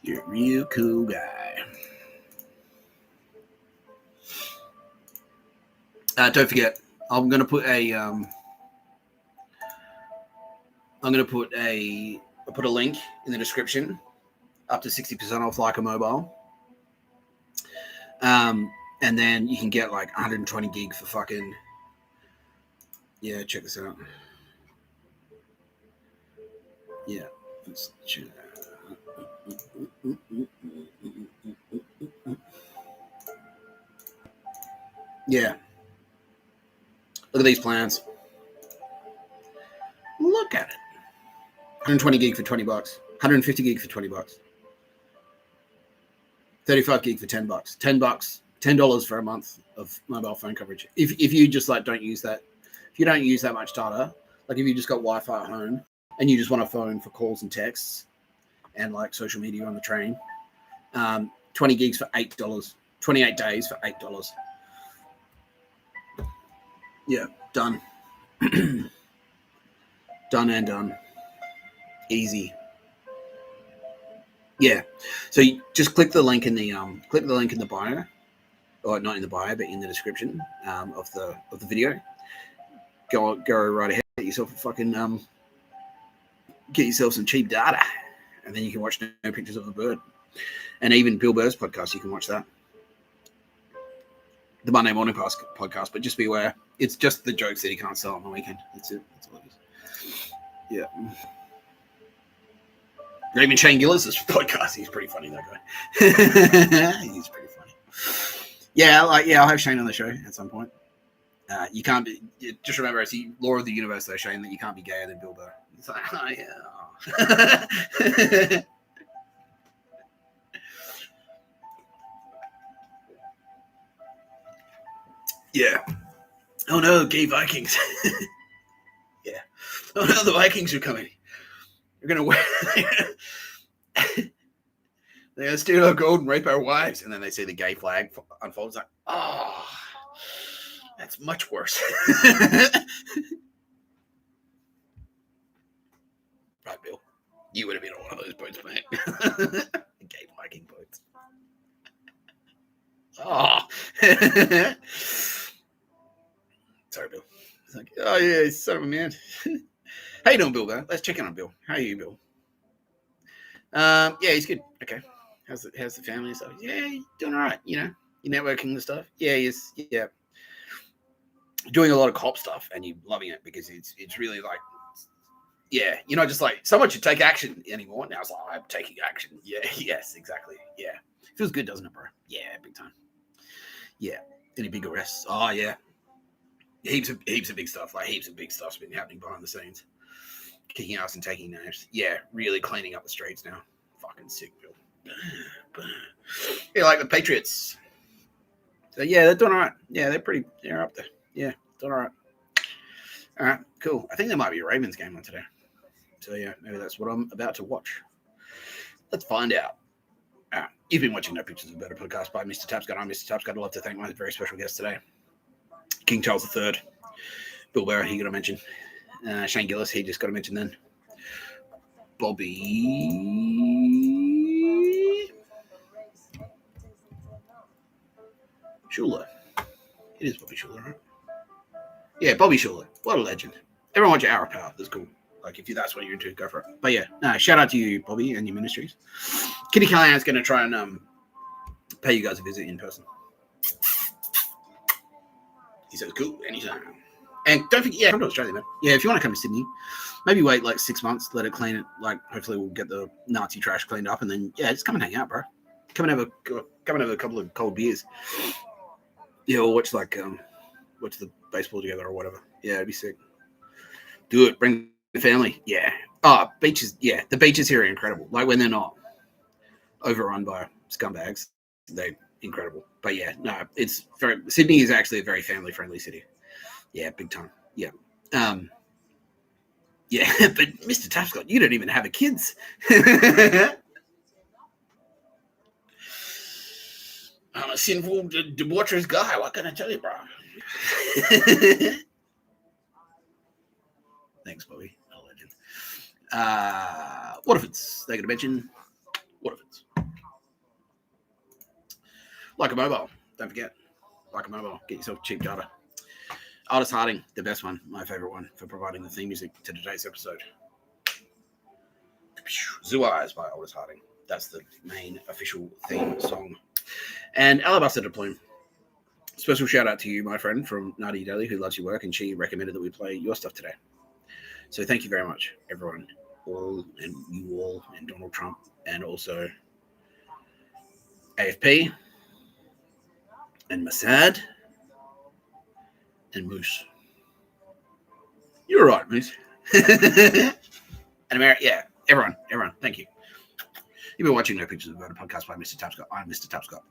You're a real cool guy. Don't forget, I'm going to put I'll put a link in the description, up to 60% off Leica Mobile. And then you can get like 120 gig for fucking, yeah, check this out. Yeah. Let's check. Yeah. Look at these plans. Look at it. 120 gig for $20. 150 gig for $20. 35 gig for $10. $10 for a month of mobile phone coverage. If you just like don't use that, if you don't use that much data, like if you just got Wi-Fi at home and you just want a phone for calls and texts and like social media on the train, 20 gigs for $8. 28 days for $8. Yeah, done. Done and done. Easy. Yeah. So you just click the link in the bio, or not in the bio, but in the description of the video. Go right ahead. Get yourself some cheap data, and then you can watch no pictures of the bird, and even Bill Burr's podcast. You can watch that. The Monday Morning podcast, but just be aware, it's just the jokes that he can't sell on the weekend. That's it. That's all it is. Yeah. Even Shane Gillis' podcast, he's pretty funny, that guy. He's pretty funny. Yeah, I'll have Shane on the show at some point. You can't be, just remember, it's the law of the universe, though, Shane, that you can't be gayer than Bill Burr. It's like, oh, yeah. Yeah. Oh no, gay Vikings. Yeah. Oh no, the Vikings are coming. They're gonna wear. They're gonna steal our gold and rape our wives, and then they see the gay flag unfold. It's like, oh, that's much worse. Right, Bill. You would have been on one of those boats, mate. Gay Viking boats. Oh. Sorry, Bill. It's like, oh yeah, son of a man. How you doing, Bill? Though? Let's check in on Bill. How are you, Bill? Yeah, he's good. Okay. How's the family and stuff? Yeah, he's doing all right. You know, you're networking and stuff. Yeah, he's doing a lot of cop stuff, and you're loving it because it's really like, yeah, you're not just like someone should take action anymore. Now it's like, I'm taking action. Yeah, yes, exactly. Yeah, feels good, doesn't it, bro? Yeah, big time. Yeah, any big arrests? Oh yeah. Heaps of big stuff. Like heaps of big stuff's been happening behind the scenes. Kicking ass and taking names. Yeah, really cleaning up the streets now. Fucking sick, Bill. Yeah, like the Patriots. So yeah, they're doing all right. Yeah, they're up there. Yeah, doing all right. All right, cool. I think there might be a Ravens game on today. So yeah, maybe that's what I'm about to watch. Let's find out. All right, you've been watching No Pictures of Better podcast by Mr. Tapscott. I'm Mr. Tapscott. I'd love to thank my very special guest today. King Charles III, Bill Burr, he got to mention. Shane Gillis, he just got to mention then. Bobby Schuler. It is Bobby Schuler, right? Yeah, Bobby Schuler. What a legend. Everyone watch Hour of Power. That's cool. Like, if that's what you're into, go for it. But yeah, shout out to you, Bobby, and your ministries. Kitty Callahan's going to try and pay you guys a visit in person. He says, cool, anytime. And don't forget, come to Australia, man. Yeah, if you want to come to Sydney, maybe wait like 6 months, let it clean it. Like, hopefully we'll get the Nazi trash cleaned up, and then, yeah, just come and hang out, bro. Come and have a couple of cold beers. Yeah, or watch the baseball together or whatever. Yeah, it'd be sick. Do it. Bring the family. Yeah. Oh, beaches. Yeah, the beaches here are incredible. Like, when they're not overrun by scumbags, they're incredible. But yeah, no, Sydney is actually a very family friendly city. Yeah, big time. Yeah. Yeah, but Mr. Tapscott, you don't even have a kids. I'm a sinful, debaucherous guy. What can I tell you, bro? Thanks, Bobby. A legend. What if it's? They're going to mention. What if it's? Like a mobile. Don't forget. Like a mobile. Get yourself cheap data. Aldous Harding, the best one, my favorite one, for providing the theme music to today's episode. Zoo Eyes by Aldous Harding. That's the main official theme song. And Alabaster de Plume. Special shout out to you, my friend, from Nadia Daly, who loves your work, and she recommended that we play your stuff today. So thank you very much, everyone, all, and you all, and Donald Trump, and also AFP, and Mossad, and Moose. You're right, Moose. And America, yeah, everyone, thank you. You've been watching No Pictures of Murder podcast by Mr. Tapscott. I'm Mr. Tapscott.